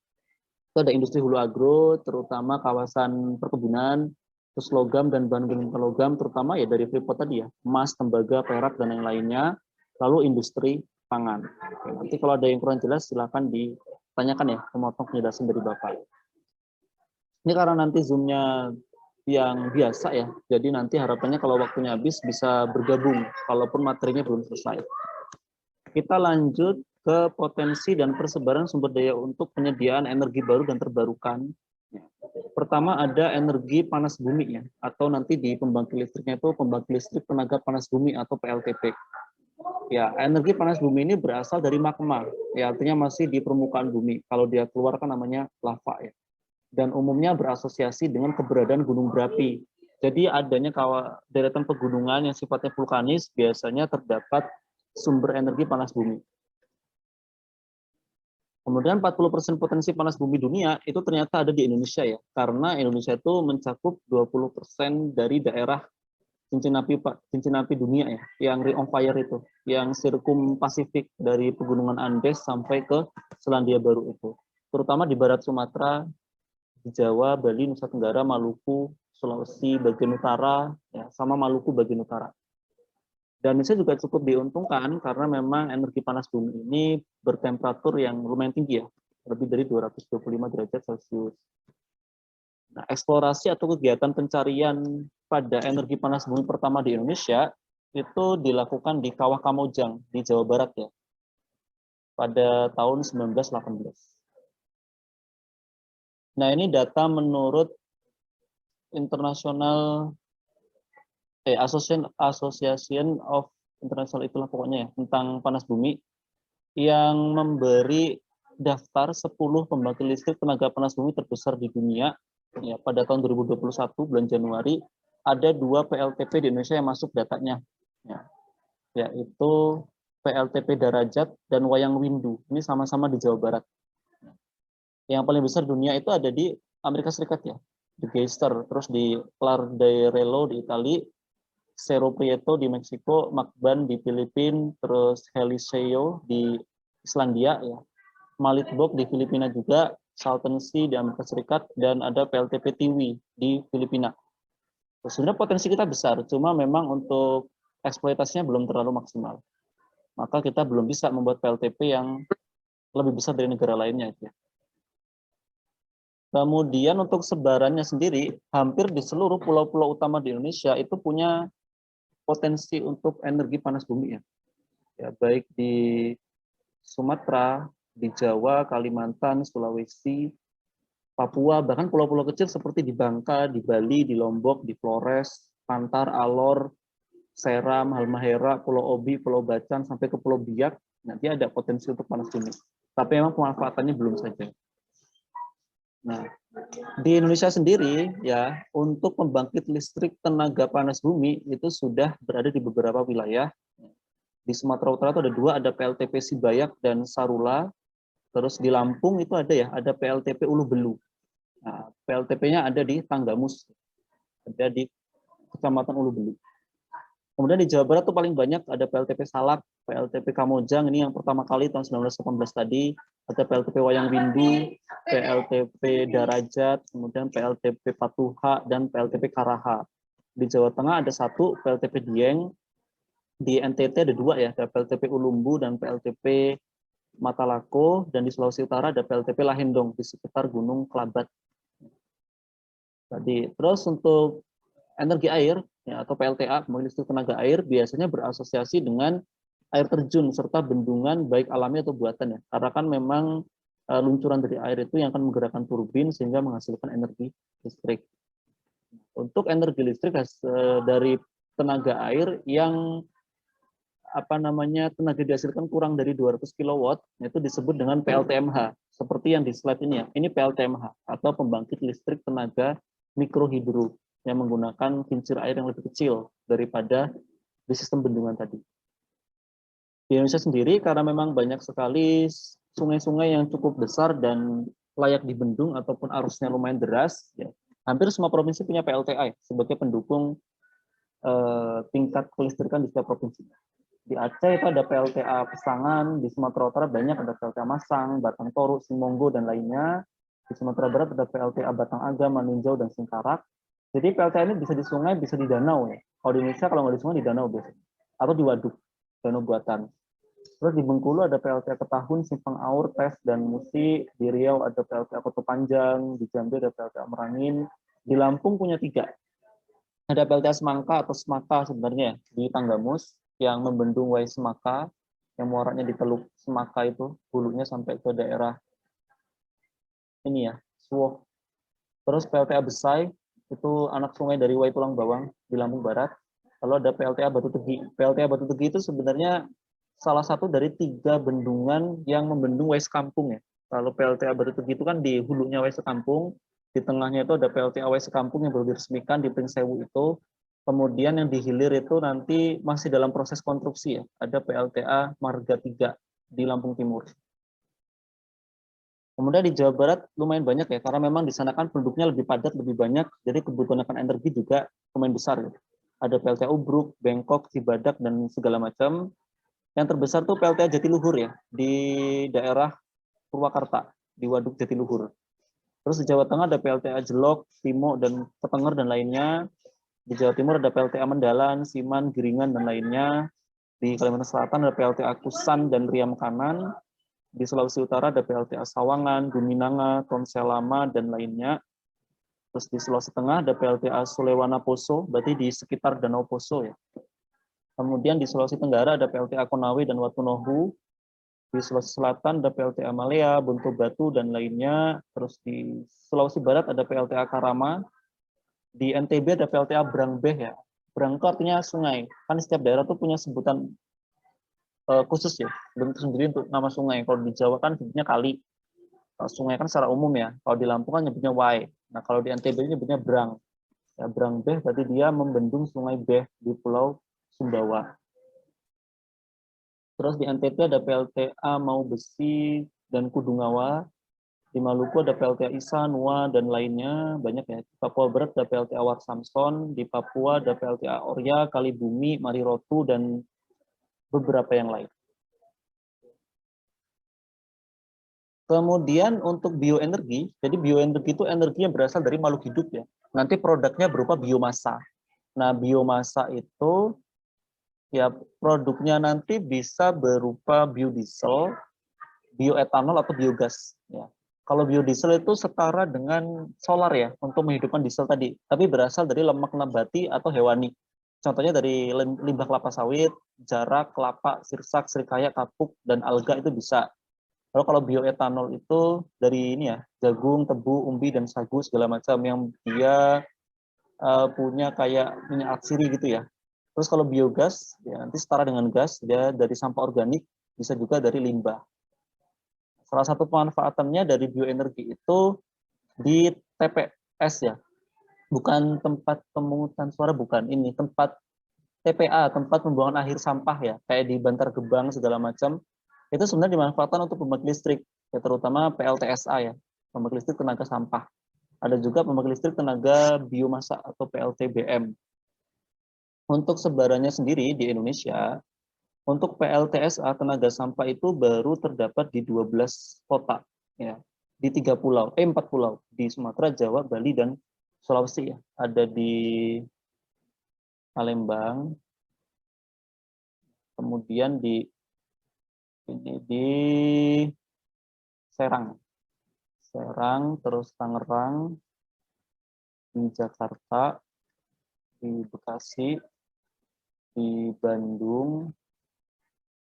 Itu ada industri hulu agro, terutama kawasan perkebunan, terus logam dan bahan logam, terutama ya dari Freeport tadi ya, emas, tembaga, perak dan yang lainnya. Lalu industri pangan. Oke, nanti kalau ada yang kurang jelas silakan ditanyakan ya, memotong penjelasan dari Bapak. Ini karena nanti Zoom-nya yang biasa ya, jadi nanti harapannya kalau waktunya habis bisa bergabung, kalaupun materinya belum selesai. Kita lanjut ke potensi dan persebaran sumber daya untuk penyediaan energi baru dan terbarukan. Pertama ada energi panas bumi ya, atau nanti di pembangkit listriknya itu pembangkit listrik tenaga panas bumi atau PLTP. Ya, energi panas bumi ini berasal dari magma, ya artinya masih di permukaan bumi. Kalau dia keluar kan namanya lava ya. Dan umumnya berasosiasi dengan keberadaan gunung berapi. Jadi adanya deretan pegunungan yang sifatnya vulkanis biasanya terdapat sumber energi panas bumi. Kemudian 40% potensi panas bumi dunia itu ternyata ada di Indonesia ya, karena Indonesia itu mencakup 20% dari daerah cincin api dunia ya, yang ring of fire itu, yang sirkum Pasifik dari pegunungan Andes sampai ke Selandia Baru itu, terutama di barat Sumatera, di Jawa, Bali, Nusa Tenggara, Maluku, Sulawesi bagian utara, ya, sama Maluku bagian utara. Dan Indonesia juga cukup diuntungkan karena memang energi panas bumi ini bertemperatur yang lumayan tinggi ya, lebih dari 225 derajat Celcius. Nah, eksplorasi atau kegiatan pencarian pada energi panas bumi pertama di Indonesia itu dilakukan di Kawah Kamojang di Jawa Barat ya, pada tahun 1918. Nah, ini data menurut Association of International itulah pokoknya ya, tentang panas bumi, yang memberi daftar 10 pembangkit listrik tenaga panas bumi terbesar di dunia ya, pada tahun 2021 bulan Januari. Ada 2 PLTP di Indonesia yang masuk datanya ya, yaitu PLTP Darajat, dan Wayang Windu. Ini sama-sama di Jawa Barat. Yang paling besar dunia itu ada di Amerika Serikat ya, di Geister, terus di Clarderello di Italia, Cerro Prieto di Meksiko, Macban di Filipina, terus Heliseo di Islandia ya, Malitbog di Filipina juga, Salton Sea di Amerika Serikat, dan ada PLTP Tiwi di Filipina. Sebenarnya potensi kita besar, cuma memang untuk eksploitasinya belum terlalu maksimal. Maka kita belum bisa membuat PLTP yang lebih besar dari negara lainnya. Kemudian untuk sebarannya sendiri, hampir di seluruh pulau-pulau utama di Indonesia itu punya potensi untuk energi panas bumi ya. Ya, baik di Sumatera, di Jawa, Kalimantan, Sulawesi, Papua, bahkan pulau-pulau kecil seperti di Bangka, di Bali, di Lombok, di Flores, Pantar, Alor, Seram, Halmahera, Pulau Obi, Pulau Bacan, sampai ke Pulau Biak, nanti ada potensi untuk panas bumi. Tapi memang pemanfaatannya belum saja. Nah, di Indonesia sendiri ya, untuk pembangkit listrik tenaga panas bumi itu sudah berada di beberapa wilayah. Di Sumatera Utara itu ada dua, ada PLTP Sibayak dan Sarula. Terus di Lampung itu ada ya, ada PLTP Ulu Belu. Nah, PLTP-nya ada di Tanggamus, ada di Kecamatan Ulu Belu. Kemudian di Jawa Barat tuh paling banyak ada PLTP Salak, PLTP Kamojang, ini yang pertama kali tahun 1918 tadi, ada PLTP Wayang Windu, PLTP Darajat, kemudian PLTP Patuha, dan PLTP Karaha. Di Jawa Tengah ada satu, PLTP Dieng, di NTT ada dua ya, ada PLTP Ulumbu dan PLTP Matalako, dan di Sulawesi Utara ada PLTP Lahindong di sekitar Gunung Kelabat. Tadi, terus untuk energi air ya, atau PLTA, pembangkit listrik tenaga air, biasanya berasosiasi dengan air terjun serta bendungan baik alami atau buatan ya. Karena kan memang luncuran dari air itu yang akan menggerakkan turbin sehingga menghasilkan energi listrik. Untuk energi listrik dari tenaga air yang tenaga dihasilkan kurang dari 200 kW itu disebut dengan PLTMH. Seperti yang di slide ini ya. Ini PLTMH atau pembangkit listrik tenaga mikrohidro yang menggunakan kincir air yang lebih kecil daripada di sistem bendungan tadi. Di Indonesia sendiri, karena memang banyak sekali sungai-sungai yang cukup besar dan layak dibendung ataupun arusnya lumayan deras, ya, hampir semua provinsi punya PLTA sebagai pendukung tingkat kelistrikan di setiap provinsi. Di Aceh itu ada PLTA Pesangan, di Sumatera Utara banyak ada PLTA Masang, Batang Toru, Simonggo, dan lainnya. Di Sumatera Barat ada PLTA Batang Agam, Maninjau, dan Singkarak. Jadi PLTA ini bisa di sungai, bisa di danau ya. Kalau di Indonesia kalau nggak di sungai di danau biasanya, atau di waduk, danau buatan. Terus di Bengkulu ada PLTA Ketahun, Simpang Aur, Tes, dan Musi. Di Riau ada PLTA Kota Panjang, di Jambi ada PLTA Merangin. Di Lampung punya 3. Ada PLTA Semangka atau Semaka sebenarnya di Tanggamus yang membendung Wai Semaka, yang muaranya di Teluk Semaka itu, hulunya sampai ke daerah ini ya, Suwoh. Terus PLTA Besai, itu anak sungai dari Wai Tulang Bawang di Lampung Barat. Lalu ada PLTA Batu Tegi. PLTA Batu Tegi itu sebenarnya salah satu dari 3 bendungan yang membendung Wai Sekampung ya. Lalu PLTA Batu Tegi itu kan di hulunya Wai Sekampung, di tengahnya itu ada PLTA Wai Sekampung yang baru diresmikan di Pringsewu itu. Kemudian yang di hilir itu nanti masih dalam proses konstruksi ya. Ada PLTA Marga 3 di Lampung Timur. Kemudian di Jawa Barat lumayan banyak ya, karena memang di sana kan penduduknya lebih padat, lebih banyak, jadi kebutuhan akan energi juga lumayan besar. Ya. Ada PLTA Ubruk, Bengkok, Cibadak, dan segala macam. Yang terbesar tuh PLTA Jatiluhur ya, di daerah Purwakarta, di Waduk Jatiluhur. Terus di Jawa Tengah ada PLTA Jelok, Timo, dan Ketenger, dan lainnya. Di Jawa Timur ada PLTA Mendalan, Siman, Giringan, dan lainnya. Di Kalimantan Selatan ada PLTA Kusan dan Riam Kanan. Di Sulawesi Utara ada PLTA Sawangan, Guminanga, Tonselama, dan lainnya. Terus di Sulawesi Tengah ada PLTA Sulewana Poso, berarti di sekitar Danau Poso ya. Kemudian di Sulawesi Tenggara ada PLTA Konawe dan Watunohu. Di Sulawesi Selatan ada PLTA Malea, Buntu Batu, dan lainnya. Terus di Sulawesi Barat ada PLTA Karama. Di NTB ada PLTA Brangbeh ya. Brang itu artinya sungai. Kan setiap daerah tuh punya sebutan khusus ya, bentuk sendiri untuk nama sungai. Kalau di Jawa kan sebutnya kali. Kalau sungai kan secara umum ya. Kalau di Lampung kan nyebutnya Wai. Nah kalau di NTB nyebutnya Brang. Ya, Brang Beh berarti dia membendung sungai Beh di Pulau Sumbawa. Terus di NTT ada PLTA Mau Besi dan Kudungawa. Di Maluku ada PLTA Isa, Nua, dan lainnya, banyak ya. Di Papua Barat ada PLTA War Samson, di Papua ada PLTA Orya, Kalibumi, Marirotu, dan beberapa yang lain. Kemudian untuk bioenergi, jadi bioenergi itu energi yang berasal dari makhluk hidup ya. Nanti produknya berupa biomasa. Nah, biomasa itu ya produknya nanti bisa berupa biodiesel, bioetanol atau biogas ya. Kalau biodiesel itu setara dengan solar ya untuk menghidupkan diesel tadi, tapi berasal dari lemak nabati atau hewani. Contohnya dari limbah kelapa sawit, jarak, kelapa, sirsak, serikaya, kapuk, dan alga itu bisa. Lalu kalau bioetanol itu dari ini ya, jagung, tebu, umbi, dan sagu segala macam yang dia punya kayak minyak atsiri gitu ya. Terus kalau biogas, ya nanti setara dengan gas, dia dari sampah organik, bisa juga dari limbah. Salah satu pemanfaatannya dari bioenergi itu di TPS ya, bukan tempat pemungutan suara, bukan ini, tempat TPA, tempat pembuangan akhir sampah ya, kayak di Bantar Gebang segala macam, itu sebenarnya dimanfaatkan untuk pembangkit listrik, ya, terutama PLTSA ya, pembangkit listrik tenaga sampah. Ada juga pembangkit listrik tenaga biomasa atau PLTBM. Untuk sebarannya sendiri di Indonesia, untuk PLTSA tenaga sampah itu baru terdapat di 12 kota, ya, di 4 pulau, di Sumatera, Jawa, Bali, dan Sulawesi ya. Ada di Palembang, kemudian di Serang, terus Tangerang, di Jakarta, di Bekasi, di Bandung,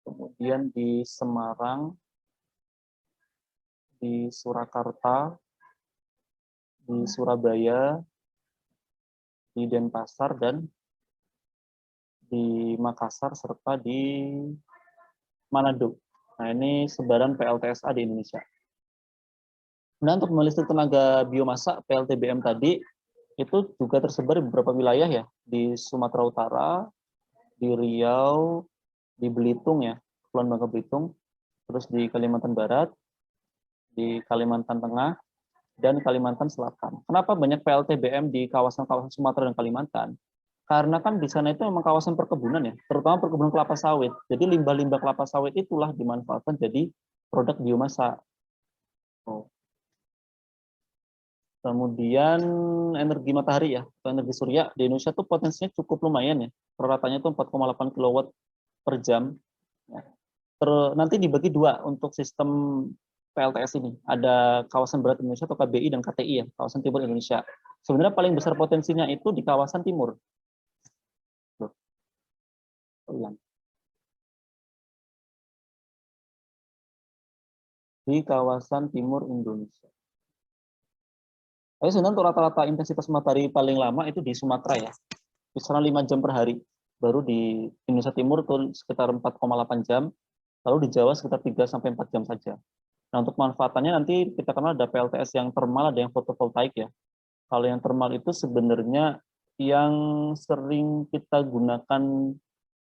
kemudian di Semarang, di Surakarta, di Surabaya, di Denpasar, dan di Makassar, serta di Manado. Nah, ini sebaran PLTSA di Indonesia. Nah, untuk listrik tenaga biomasa PLTBM tadi, itu juga tersebar di beberapa wilayah ya, di Sumatera Utara, di Riau, di Belitung ya, Kepulauan Bangka Belitung, terus di Kalimantan Barat, di Kalimantan Tengah, dan Kalimantan Selatan. Kenapa banyak PLTBM di kawasan-kawasan Sumatera dan Kalimantan? Karena kan di sana itu memang kawasan perkebunan ya, terutama perkebunan kelapa sawit. Jadi limbah-limbah kelapa sawit itulah dimanfaatkan jadi produk biomasa. Oh. Kemudian energi matahari ya, atau energi surya di Indonesia tuh potensinya cukup lumayan ya. Peratannya itu 4,8 kW per jam. Nanti dibagi dua untuk sistem PLTS ini. Ada kawasan barat Indonesia atau KBI dan KTI ya, kawasan timur Indonesia. Sebenarnya paling besar potensinya itu di kawasan timur. Di kawasan timur Indonesia. Tapi sebenarnya untuk rata-rata intensitas matahari paling lama itu di Sumatera ya, kisaran 5 jam per hari. Baru di Indonesia Timur itu sekitar 4,8 jam, lalu di Jawa sekitar 3-4 jam saja. Nah, untuk manfaatannya nanti kita kenal ada PLTS yang termal, ada yang fotovoltaik ya. Kalau yang termal itu sebenarnya yang sering kita gunakan,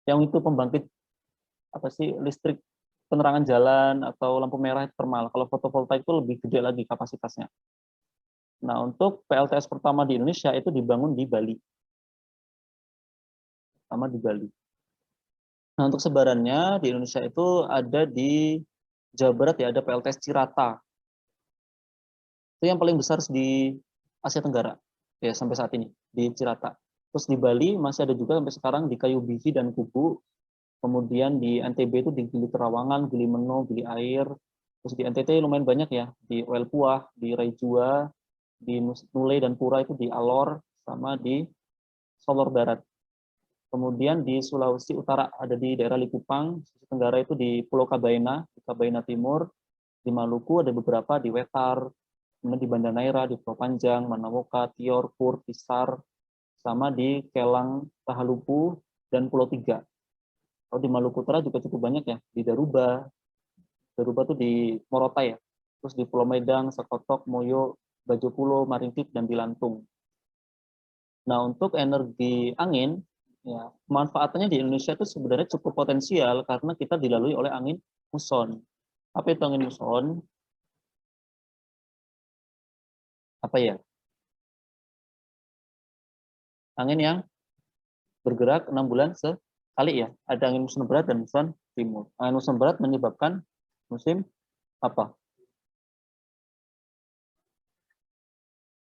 yang itu pembangkit apa sih, listrik penerangan jalan atau lampu merah termal. Kalau fotovoltaik itu lebih gede lagi kapasitasnya. Nah, untuk PLTS pertama di Indonesia itu dibangun di Bali. Pertama di Bali. Nah, untuk sebarannya di Indonesia itu ada di Jawa Barat ya, ada PLTS Cirata. Itu yang paling besar di Asia Tenggara ya sampai saat ini, di Cirata. Terus di Bali masih ada juga sampai sekarang di Kayu Biji dan Kubu. Kemudian di NTB itu di Gili Terawangan, Gili Meno, Gili Air. Terus di NTT lumayan banyak ya, di Oel Puah, di Raijua, di Nule dan Pura itu di Alor, sama di Solor Barat. Kemudian di Sulawesi Utara ada di daerah Likupang, sisi Tenggara itu di Pulau Kabaina, di Kabaina Timur, di Maluku ada beberapa, di Wetar, kemudian di Banda Neira, di Pulau Panjang, Manawoka, Tior, Pur, Tisar, sama di Kelang, Tahalupu, dan Pulau Tiga. Kalau di Maluku Utara juga cukup banyak ya, di Daruba tuh di Morotai ya, terus di Pulau Medang, Sekotok, Moyo, Bajopulo, Maringkik, dan di Lantung. Nah, untuk energi angin Ya, manfaatnya di Indonesia itu sebenarnya cukup potensial karena kita dilalui oleh angin muson. Apa itu angin muson? Apa ya? Angin yang bergerak 6 bulan sekali ya. Ada angin muson barat dan muson timur. Angin muson barat menyebabkan musim apa?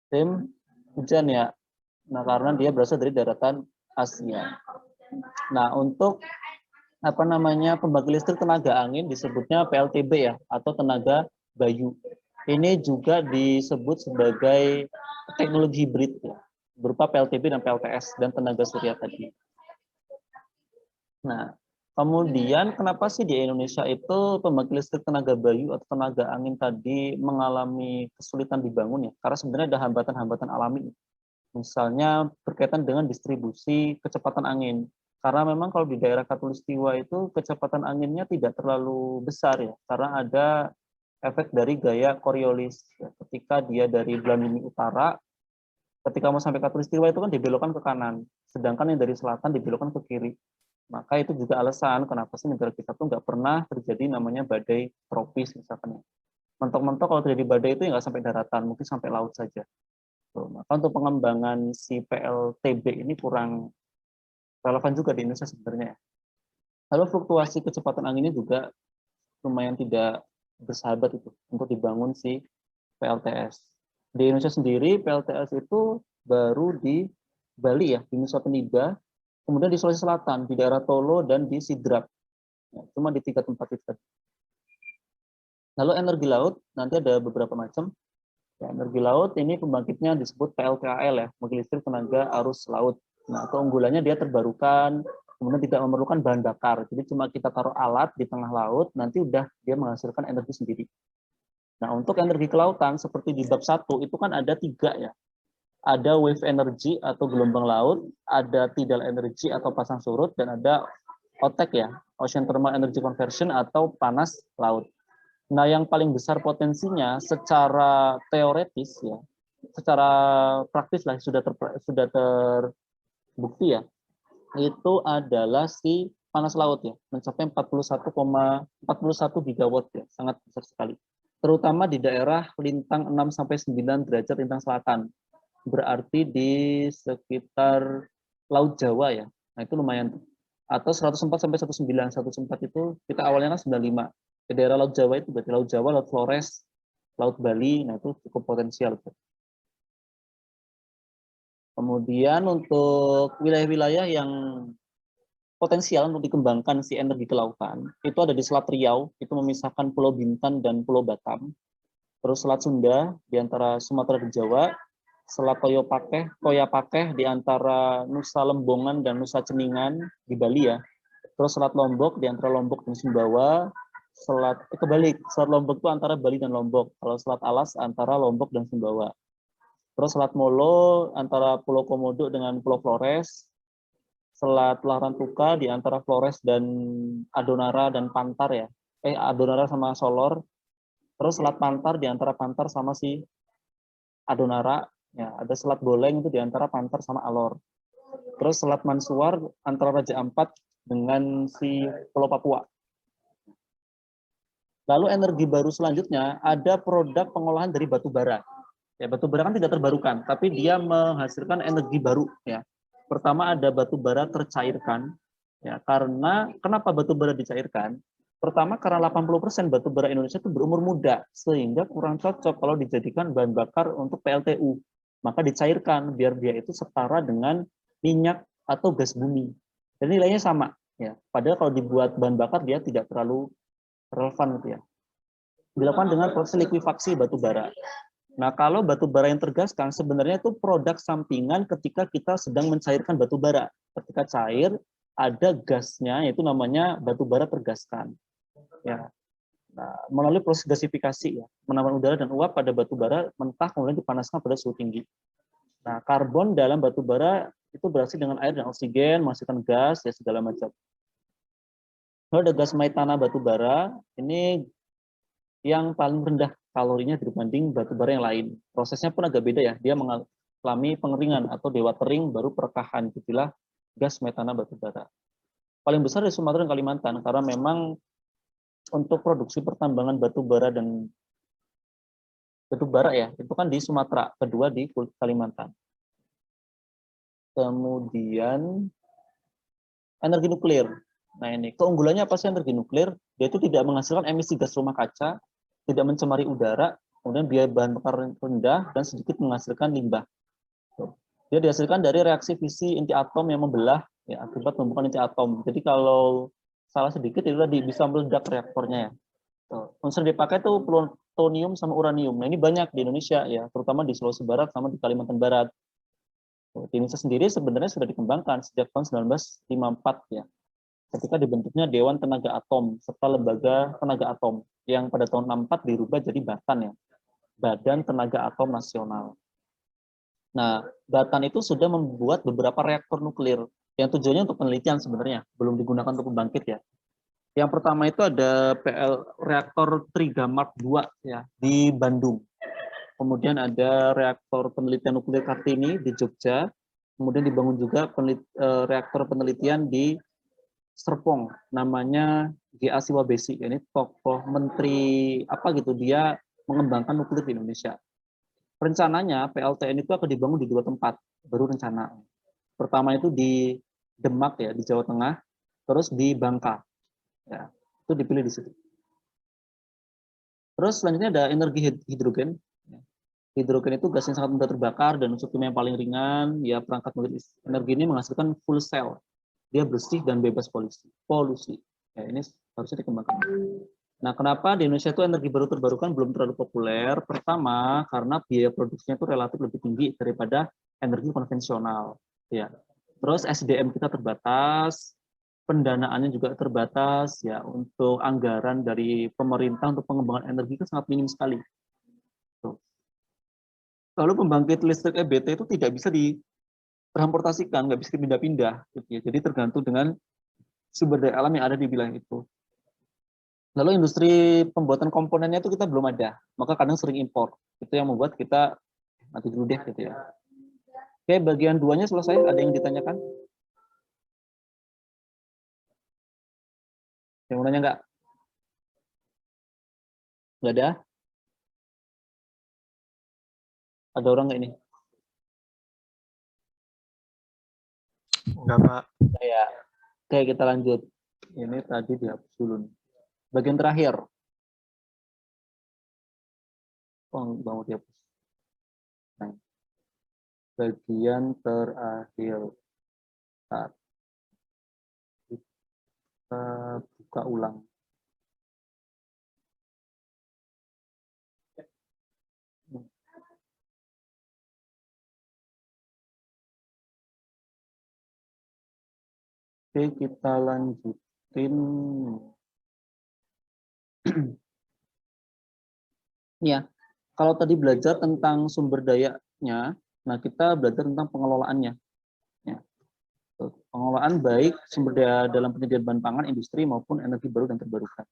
Musim hujan ya. Nah, karena dia berasal dari daratan Asia. Nah, untuk apa namanya pembangkit listrik tenaga angin disebutnya PLTB ya, atau tenaga bayu. Ini juga disebut sebagai teknologi hibrid ya, berupa PLTB dan PLTS dan tenaga surya tadi. Nah, kemudian kenapa sih di Indonesia itu pembangkit listrik tenaga bayu atau tenaga angin tadi mengalami kesulitan dibangun ya? Karena sebenarnya ada hambatan-hambatan alami. Misalnya berkaitan dengan distribusi kecepatan angin. Karena memang kalau di daerah Katulistiwa itu kecepatan anginnya tidak terlalu besar ya, karena ada efek dari gaya Coriolis. Ya. Ketika dia dari bulan bumi utara, ketika mau sampai Katulistiwa itu kan dibelokkan ke kanan, sedangkan yang dari selatan dibelokkan ke kiri. Maka itu juga alasan kenapa sih negara kita tuh nggak pernah terjadi namanya badai tropis misalkan. Mentok-mentok kalau terjadi badai itu nggak sampai daratan, mungkin sampai laut saja. Maka untuk pengembangan si PLTB ini kurang relevan juga di Indonesia sebenarnya. Lalu fluktuasi kecepatan anginnya juga lumayan tidak bersahabat itu untuk dibangun si PLTS. Di Indonesia sendiri PLTS itu baru di Bali ya, di Nusa Penida, kemudian di Sulawesi Selatan, di daerah Tolo dan di Sidrap. Ya, cuma di 3 tempat itu. Lalu energi laut nanti ada beberapa macam. Ya, energi laut ini pembangkitnya disebut PLTAL ya, pembangkit listrik tenaga arus laut. Nah, keunggulannya dia terbarukan, kemudian tidak memerlukan bahan bakar. Jadi cuma kita taruh alat di tengah laut, nanti udah dia menghasilkan energi sendiri. Nah, untuk energi kelautan seperti di bab 1 itu kan ada 3 ya. Ada wave energy atau gelombang laut, ada tidal energy atau pasang surut, dan ada OTEC ya, Ocean Thermal Energy Conversion atau panas laut. Nah, yang paling besar potensinya secara teoretis ya, secara praktis lah sudah terbukti ya, itu adalah si panas laut ya, mencapai 41 gigawatt ya, sangat besar sekali. Terutama di daerah lintang 6 sampai 9 derajat lintang selatan. Berarti di sekitar Laut Jawa ya. Nah, itu lumayan. Atau 104 sampai 109. 104 itu kita awalnya kan 95. Di daerah Laut Jawa itu berarti Laut Jawa, Laut Flores, Laut Bali, nah itu cukup potensial. Kemudian untuk wilayah-wilayah yang potensial untuk dikembangkan si energi kelautan, itu ada di Selat Riau, itu memisahkan Pulau Bintan dan Pulau Batam. Terus Selat Sunda di antara Sumatera dan Jawa, Selat Koyapakeh di antara Nusa Lembongan dan Nusa Ceningan di Bali ya. Terus Selat Lombok di antara Lombok dan Sumbawa. Kebalik, Selat Lombok itu antara Bali dan Lombok. Kalau Selat Alas antara Lombok dan Sumbawa. Terus Selat Molo antara Pulau Komodo dengan Pulau Flores. Selat Larantuka di antara Flores dan Adonara dan Pantar ya. Adonara sama Solor. Terus Selat Pantar di antara Pantar sama si Adonara. Ya, ada Selat Boleng itu di antara Pantar sama Alor. Terus Selat Mansuar antara Raja Ampat dengan si Pulau Papua. Lalu energi baru selanjutnya ada produk pengolahan dari batu bara. Ya, batu bara kan tidak terbarukan, tapi dia menghasilkan energi baru ya. Pertama ada batu bara tercairkan. Ya, karena kenapa batu bara dicairkan? Pertama karena 80% batu bara Indonesia itu berumur muda, sehingga kurang cocok kalau dijadikan bahan bakar untuk PLTU. Maka dicairkan biar dia itu setara dengan minyak atau gas bumi. Dan nilainya sama ya. Padahal kalau dibuat bahan bakar dia tidak terlalu relevan gitu ya. Dilakukan dengan proses likuifaksi batu bara. Nah, kalau batu bara yang tergaskan sebenarnya itu produk sampingan ketika kita sedang mencairkan batu bara. Ketika cair ada gasnya, yaitu namanya batu bara tergaskan. Ya. Nah, melalui proses gasifikasi ya, menambahkan udara dan uap pada batu bara mentah kemudian dipanaskan pada suhu tinggi. Nah, karbon dalam batu bara itu bereaksi dengan air dan oksigen, menghasilkan gas ya segala macam. Lalu ada gas metana batu bara, ini yang paling rendah kalorinya dibanding batu bara yang lain. Prosesnya pun agak beda ya, dia mengalami pengeringan atau dewatering baru perekahan, itulah gas metana batubara. Paling besar di Sumatera dan Kalimantan karena memang untuk produksi pertambangan batubara dan batubara ya itu kan di Sumatera, kedua di Kalimantan. Kemudian energi nuklir. Nah ini keunggulannya apa sih energi nuklir? Dia itu tidak menghasilkan emisi gas rumah kaca, tidak mencemari udara, kemudian biaya bahan bakar rendah dan sedikit menghasilkan limbah. Dia dihasilkan dari reaksi fisi inti atom yang membelah ya, akibat pembukaan inti atom. Jadi kalau salah sedikit itu bisa meledak reaktornya ya. Unsur dipakai itu plutonium sama uranium. Nah ini banyak di Indonesia ya, terutama di Sulawesi Barat sama di Kalimantan Barat. Di Indonesia sendiri sebenarnya sudah dikembangkan sejak tahun 1954 ya, ketika dibentuknya Dewan Tenaga Atom serta Lembaga Tenaga Atom yang pada tahun 64 dirubah jadi BATAN ya, Badan Tenaga Atom Nasional. Nah, BATAN itu sudah membuat beberapa reaktor nuklir yang tujuannya untuk penelitian sebenarnya, belum digunakan untuk pembangkit ya. Yang pertama itu ada reaktor Triga Mark II ya di Bandung. Kemudian ada reaktor penelitian nuklir Kartini di Jogja. Kemudian dibangun juga reaktor penelitian di Serpong, namanya G.A. Siwabesi. Ini tokoh menteri apa gitu, dia mengembangkan nuklir di Indonesia. Rencananya PLTN itu akan dibangun di 2 tempat, baru rencana. Pertama itu di Demak ya, di Jawa Tengah, terus di Bangka. Ya, itu dipilih di situ. Terus selanjutnya ada energi hidrogen. Hidrogen itu gas yang sangat mudah terbakar dan unsur kimia yang paling ringan. Ya, perangkat energi ini menghasilkan fuel cell. Dia bersih dan bebas polusi. Ya, ini harusnya dikembangkan. Nah, kenapa di Indonesia itu energi baru terbarukan belum terlalu populer? Pertama, karena biaya produksinya itu relatif lebih tinggi daripada energi konvensional. Ya. Terus SDM kita terbatas, pendanaannya juga terbatas. Ya, untuk anggaran dari pemerintah untuk pengembangan energi itu sangat minim sekali. Tuh. Lalu pembangkit listrik EBT itu tidak bisa ditransportasikan, nggak bisa dipindah-pindah. Gitu ya. Jadi tergantung dengan sumber daya alam yang ada di wilayah itu. Lalu industri pembuatan komponennya itu kita belum ada, maka kadang sering impor. Itu yang membuat kita nanti dulu deh gitu ya. Oke, bagian 2-nya selesai. Ada yang ditanyakan? Yang mau nanya nggak? Nggak ada? Ada orang nggak ini? Enggak, Pak. Ya. Oke, kita lanjut. Ini tadi dihapus dulu. Bagian terakhir. Oh, mau dihapus. Nah. Bagian terakhir. Nah, kita buka ulang. Oke, kita lanjutin. Ya, kalau tadi belajar tentang sumber dayanya, nah kita belajar tentang pengelolaannya. Ya. Pengelolaan baik sumber daya dalam penyediaan bahan pangan, industri maupun energi baru dan terbarukan.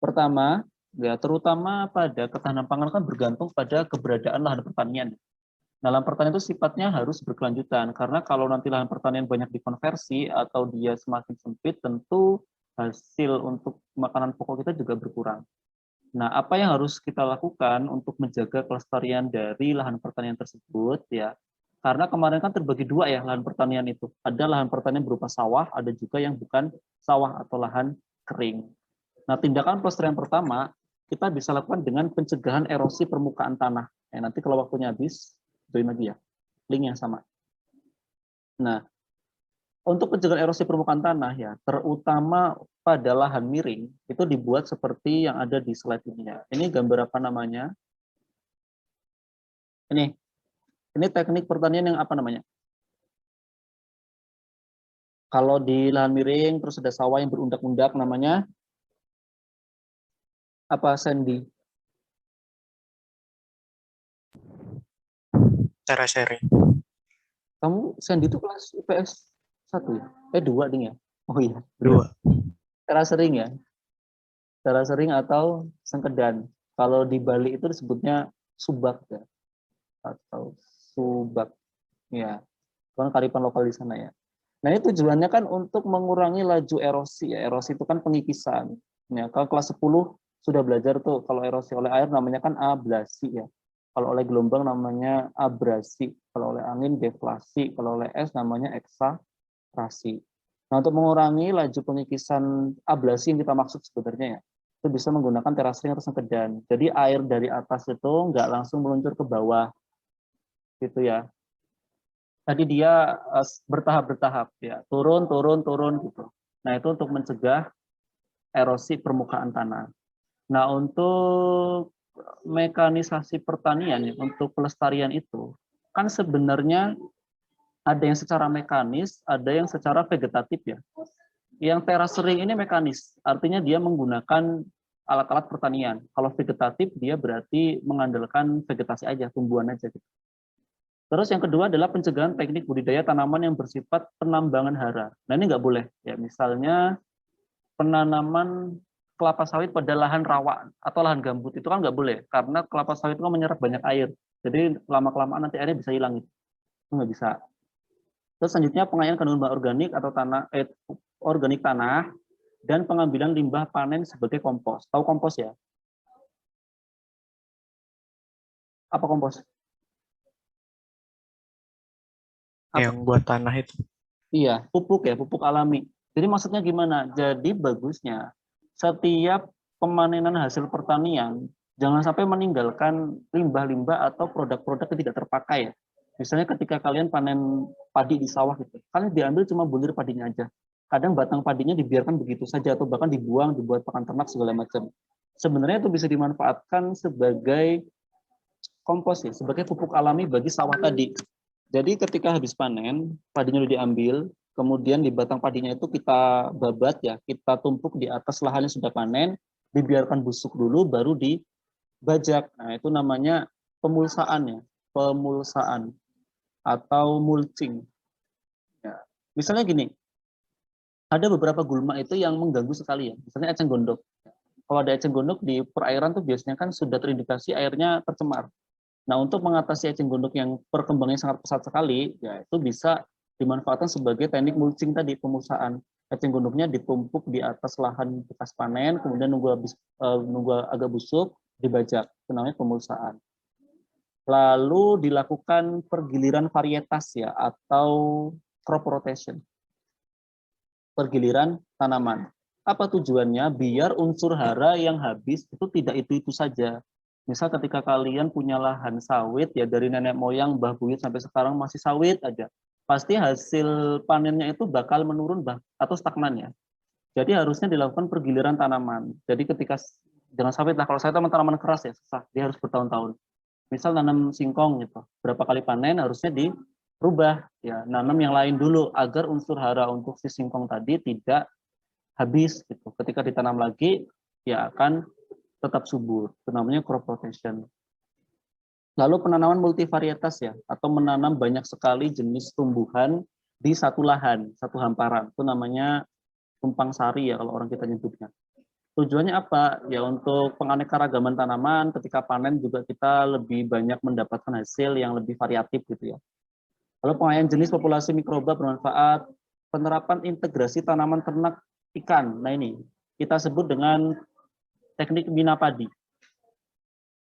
Pertama, ya terutama pada ketahanan pangan kan bergantung pada keberadaan lahan pertanian. Nah, lahan pertanian itu sifatnya harus berkelanjutan, karena kalau nanti lahan pertanian banyak dikonversi atau dia semakin sempit, tentu hasil untuk makanan pokok kita juga berkurang. Nah, apa yang harus kita lakukan untuk menjaga kelestarian dari lahan pertanian tersebut ya? Karena kemarin kan terbagi 2 ya lahan pertanian itu. Ada lahan pertanian berupa sawah, ada juga yang bukan sawah atau lahan kering. Nah, tindakan pelestarian pertama kita bisa lakukan dengan pencegahan erosi permukaan tanah. Nanti kalau waktunya habis, join lagi ya, link yang sama. Nah, untuk pencegahan erosi permukaan tanah ya, terutama pada lahan miring, itu dibuat seperti yang ada di slide ini ya. Ini gambar apa namanya? Ini teknik pertanian yang apa namanya? Kalau di lahan miring, terus ada sawah yang berundak-undak, namanya apa, Sandy? Terasering. Kamu Sandy itu kelas IPS 1 ya? 2 ding ya? Oh iya. 2. Terasering ya? Terasering atau sengkedan. Kalau di Bali itu disebutnya subak ya. Atau subak. Ya. kan kearifan lokal di sana ya. Nah, ini tujuannya kan untuk mengurangi laju erosi ya. Erosi itu kan pengikisan. Ya, kalau kelas 10 sudah belajar tuh kalau erosi oleh air namanya kan ablasi ya. Kalau oleh gelombang namanya abrasi, kalau oleh angin deflasi, kalau oleh es namanya eksarasi. Nah, untuk mengurangi laju pengikisan ablasi yang kita maksud sebenarnya ya, itu bisa menggunakan terasering atau sengkedan. Jadi air dari atas itu nggak langsung meluncur ke bawah, gitu ya. Tadi dia bertahap-bertahap ya, turun, turun, turun gitu. Nah, itu untuk mencegah erosi permukaan tanah. Nah, untuk mekanisasi pertanian ya, untuk pelestarian itu kan sebenarnya ada yang secara mekanis, ada yang secara vegetatif ya. Yang terasering ini mekanis, artinya dia menggunakan alat-alat pertanian. Kalau vegetatif dia berarti mengandalkan vegetasi aja, tumbuhan aja gitu. Terus yang kedua adalah pencegahan teknik budidaya tanaman yang bersifat penambangan hara. Nah, ini nggak boleh ya. Misalnya penanaman kelapa sawit pada lahan rawa atau lahan gambut itu kan nggak boleh karena kelapa sawit itu kan menyerap banyak air. Jadi lama-kelamaan nanti airnya bisa hilang itu nggak bisa. Terus selanjutnya pengayaan kandungan bahan organik atau organik tanah dan pengambilan limbah panen sebagai kompos. Tahu kompos ya? Apa kompos? Apa? Yang buat tanah itu. Iya, pupuk ya, pupuk alami. Jadi maksudnya gimana? Jadi bagusnya setiap pemanenan hasil pertanian jangan sampai meninggalkan limbah-limbah atau produk-produk yang tidak terpakai ya. Misalnya ketika kalian panen padi di sawah gitu, kalian diambil cuma bulir padinya aja. Kadang batang padinya dibiarkan begitu saja atau bahkan dibuang, dibuat pakan ternak segala macam. Sebenarnya itu bisa dimanfaatkan sebagai kompos ya, sebagai pupuk alami bagi sawah tadi. Jadi ketika habis panen, padinya udah diambil, kemudian di batang padinya itu kita babat ya, kita tumpuk di atas lahan yang sudah panen, dibiarkan busuk dulu, baru dibajak. Nah, itu namanya pemulsaan ya, pemulsaan atau mulching. Ya. Misalnya gini, ada beberapa gulma itu yang mengganggu sekali ya, misalnya eceng gondok. Kalau ada eceng gondok di perairan tuh biasanya kan sudah terindikasi airnya tercemar. Nah, untuk mengatasi eceng gondok yang perkembangannya sangat pesat sekali, ya itu bisa dimanfaatkan sebagai teknik mulching tadi, pemulsaan. Eceng gondoknya ditumpuk di atas lahan bekas panen, kemudian nunggu agak busuk, dibajak. Itu namanya pemulsaan. Lalu dilakukan pergiliran varietas ya, atau crop rotation. Pergiliran tanaman. Apa tujuannya? Biar unsur hara yang habis itu tidak itu-itu saja. Misal ketika kalian punya lahan sawit ya dari nenek moyang Mbah Buyut sampai sekarang masih sawit aja, pasti hasil panennya itu bakal menurun atau stagnan ya. Jadi harusnya dilakukan pergiliran tanaman. Jadi ketika jangan sawit lah, kalau saya tanaman keras ya susah, dia harus bertahun-tahun. Misal nanam singkong gitu, berapa kali panen harusnya dirubah ya, nanam yang lain dulu agar unsur hara untuk si singkong tadi tidak habis gitu. Ketika ditanam lagi ya akan tetap subur. Itu namanya crop rotation. Lalu penanaman multivarietas ya, atau menanam banyak sekali jenis tumbuhan di satu lahan, satu hamparan. Itu namanya tumpang sari ya kalau orang kita nyebutnya. Tujuannya apa? Ya untuk penganekaragaman tanaman, ketika panen juga kita lebih banyak mendapatkan hasil yang lebih variatif gitu ya. Lalu pengayaan jenis populasi mikroba bermanfaat, penerapan integrasi tanaman ternak ikan. Nah ini kita sebut dengan teknik minapadi.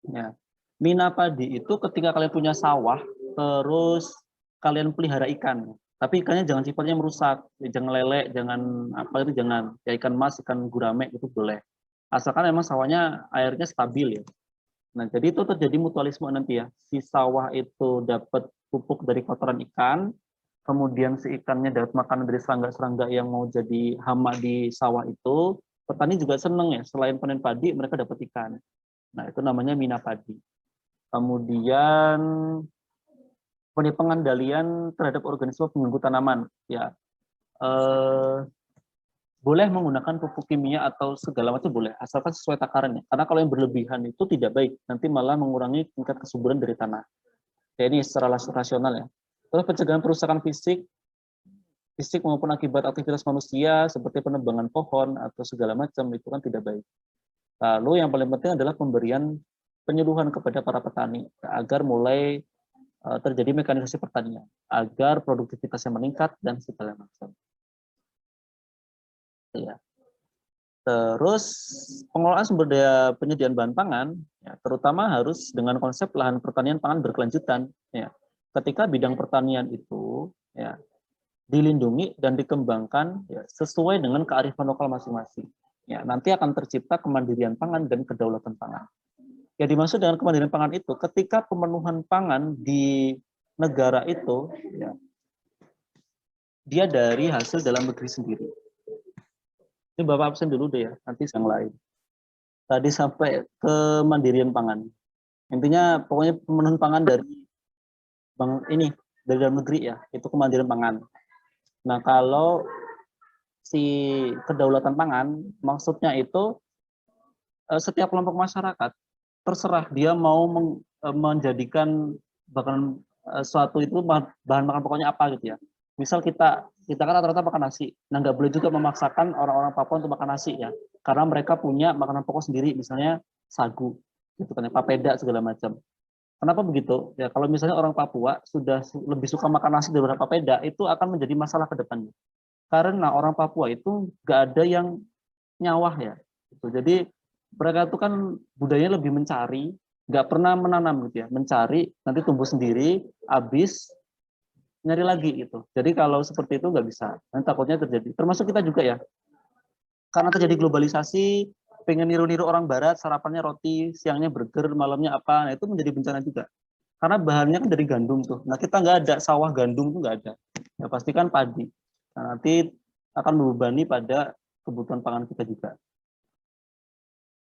Ya. Minapadi itu ketika kalian punya sawah, terus kalian pelihara ikan. Tapi ikannya jangan sifatnya merusak, jangan lele, jangan apa itu jangan. Ya ikan mas, ikan gurame itu boleh. Asalkan memang sawahnya airnya stabil ya. Nah, jadi itu terjadi mutualisme nanti ya. Si sawah itu dapat pupuk dari kotoran ikan, kemudian si ikannya dapat makanan dari serangga-serangga yang mau jadi hama di sawah itu. Petani juga seneng ya, selain panen padi, mereka dapat ikan. Nah, itu namanya minapadi. Kemudian pengendalian terhadap organisme pengganggu tanaman. Ya, boleh menggunakan pupuk kimia atau segala macam boleh, asalkan sesuai takarannya. Karena kalau yang berlebihan itu tidak baik, nanti malah mengurangi tingkat kesuburan dari tanah. Ya, ini secara rasional ya. Terus pencegahan perusakan fisik maupun akibat aktivitas manusia seperti penebangan pohon atau segala macam itu kan tidak baik. Lalu yang paling penting adalah pemberian penyuluhan kepada para petani agar mulai terjadi mekanisasi pertanian agar produktivitasnya meningkat dan segala macam. Ya. Terus pengelolaan sumber daya penyediaan bahan pangan, ya, terutama harus dengan konsep lahan pertanian pangan berkelanjutan. Ya. Ketika bidang pertanian itu ya, dilindungi dan dikembangkan ya, sesuai dengan kearifan lokal masing-masing. Ya, nanti akan tercipta kemandirian pangan dan kedaulatan pangan. Ya, dimaksud dengan kemandirian pangan itu, ketika pemenuhan pangan di negara itu, ya, dia dari hasil dalam negeri sendiri. Ini Bapak absen dulu deh ya, nanti yang lain. Tadi sampai ke mandirian pangan. Intinya pokoknya pemenuhan pangan dari ini dari dalam negeri ya, itu kemandirian pangan. Nah, kalau si kedaulatan pangan maksudnya itu setiap kelompok masyarakat terserah dia mau menjadikan bahkan suatu itu bahan makan pokoknya apa gitu ya. Misal kita kan rata-rata makan nasi. Nah, nggak boleh juga memaksakan orang-orang Papua untuk makan nasi ya. Karena mereka punya makanan pokok sendiri, misalnya sagu, gitu kan, papeda segala macam. Kenapa begitu? Ya, kalau misalnya orang Papua sudah lebih suka makan nasi daripada papeda, itu akan menjadi masalah ke depannya. Karena orang Papua itu nggak ada yang nyawah ya. Gitu. Jadi mereka itu kan budayanya lebih mencari, nggak pernah menanam gitu ya, mencari nanti tumbuh sendiri, habis nyari lagi gitu. Jadi kalau seperti itu nggak bisa, nanti takutnya terjadi. Termasuk kita juga ya, karena terjadi globalisasi, pengen niru-niru orang Barat, sarapannya roti, siangnya burger, malamnya apa, nah itu menjadi bencana juga. Karena bahannya kan dari gandum tuh. Nah kita nggak ada sawah gandum tuh nggak ada. Ya pasti kan padi. Nah, nanti akan membebani pada kebutuhan pangan kita juga.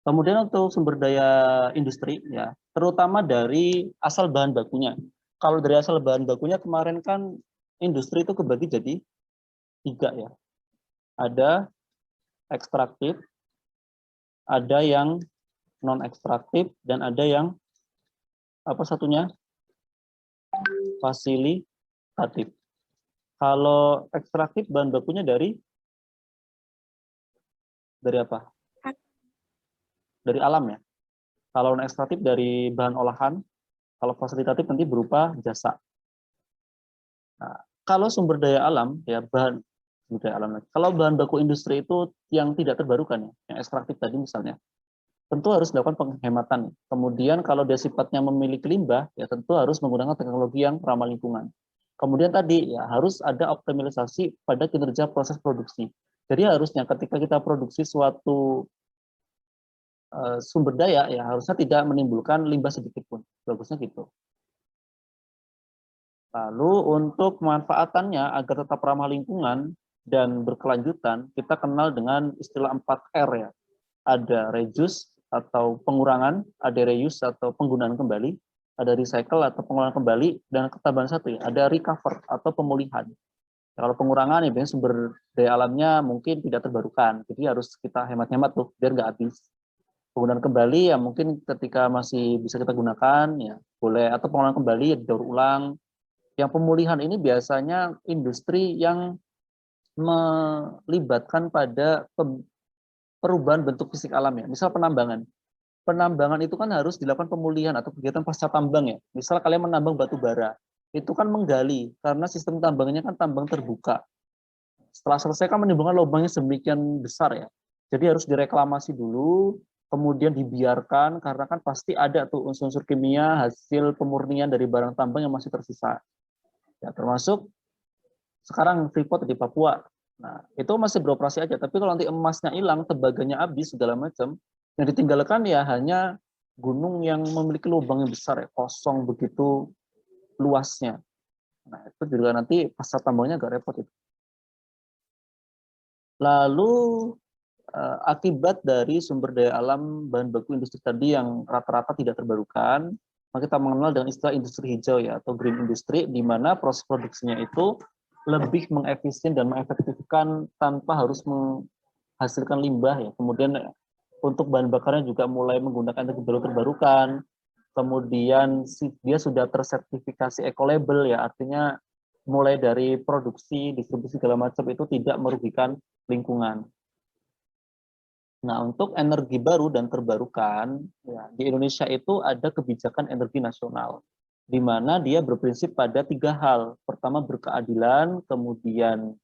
Kemudian untuk sumber daya industri, ya, terutama dari asal bahan bakunya. Kalau dari asal bahan bakunya kemarin kan industri itu kebagi jadi 3 ya. Ada ekstraktif, ada yang non ekstraktif, dan ada yang apa satunya fasilitatif. Kalau ekstraktif bahan bakunya dari apa? Dari alam ya. Kalau non ekstraktif dari bahan olahan, kalau fasilitatif nanti berupa jasa. Nah, kalau sumber daya alam ya bahan sumber daya alam lagi. Kalau bahan baku industri itu yang tidak terbarukan ya, yang ekstraktif tadi misalnya, tentu harus dilakukan penghematan. Kemudian kalau dia sifatnya memiliki limbah, ya tentu harus menggunakan teknologi yang ramah lingkungan. Kemudian tadi ya harus ada optimalisasi pada kinerja proses produksi. Jadi harusnya ketika kita produksi suatu sumber daya ya harusnya tidak menimbulkan limbah sedikit pun. Bagusnya gitu. Lalu untuk pemanfaatannya agar tetap ramah lingkungan dan berkelanjutan, kita kenal dengan istilah 4R ya. Ada reduce atau pengurangan, ada reuse atau penggunaan kembali, ada recycle atau pengulangan kembali, dan ketambahan satu ya, ada recover atau pemulihan. Kalau pengurangan ya biasanya sumber daya alamnya mungkin tidak terbarukan, jadi harus kita hemat-hemat tuh biar nggak habis. Penggunaan kembali ya mungkin ketika masih bisa kita gunakan ya boleh, atau pengulangan kembali ya didaur ulang. Yang pemulihan ini biasanya industri yang melibatkan pada perubahan bentuk fisik alam ya. Misal penambangan. Penambangan itu kan harus dilakukan pemulihan atau kegiatan pasca tambang ya. Misal kalian menambang batu bara, itu kan menggali karena sistem tambangnya kan tambang terbuka. Setelah selesai kan menimbulkan lubangnya sedemikian besar ya. Jadi harus direklamasi dulu, kemudian dibiarkan karena kan pasti ada tuh unsur-unsur kimia hasil pemurnian dari barang tambang yang masih tersisa. Ya, termasuk sekarang Freeport di Papua. Nah, itu masih beroperasi aja, tapi kalau nanti emasnya hilang, tembaganya habis, segala macam, yang ditinggalkan ya hanya gunung yang memiliki lubang yang besar, ya, kosong begitu luasnya. Nah, itu juga nanti pasca tambangnya agak repot itu. Lalu akibat dari sumber daya alam bahan baku industri tadi yang rata-rata tidak terbarukan, maka kita mengenal dengan istilah industri hijau ya atau green industry, di mana proses produksinya itu lebih mengefisien dan mengefektifkan tanpa harus menghasilkan limbah ya. Kemudian untuk bahan bakarnya juga mulai menggunakan energi baru terbarukan. Kemudian dia sudah tersertifikasi eco-label ya, artinya mulai dari produksi, distribusi segala macam itu tidak merugikan lingkungan. Nah, untuk energi baru dan terbarukan, ya, di Indonesia itu ada kebijakan energi nasional. di mana dia berprinsip pada 3 hal. Pertama berkeadilan, kemudian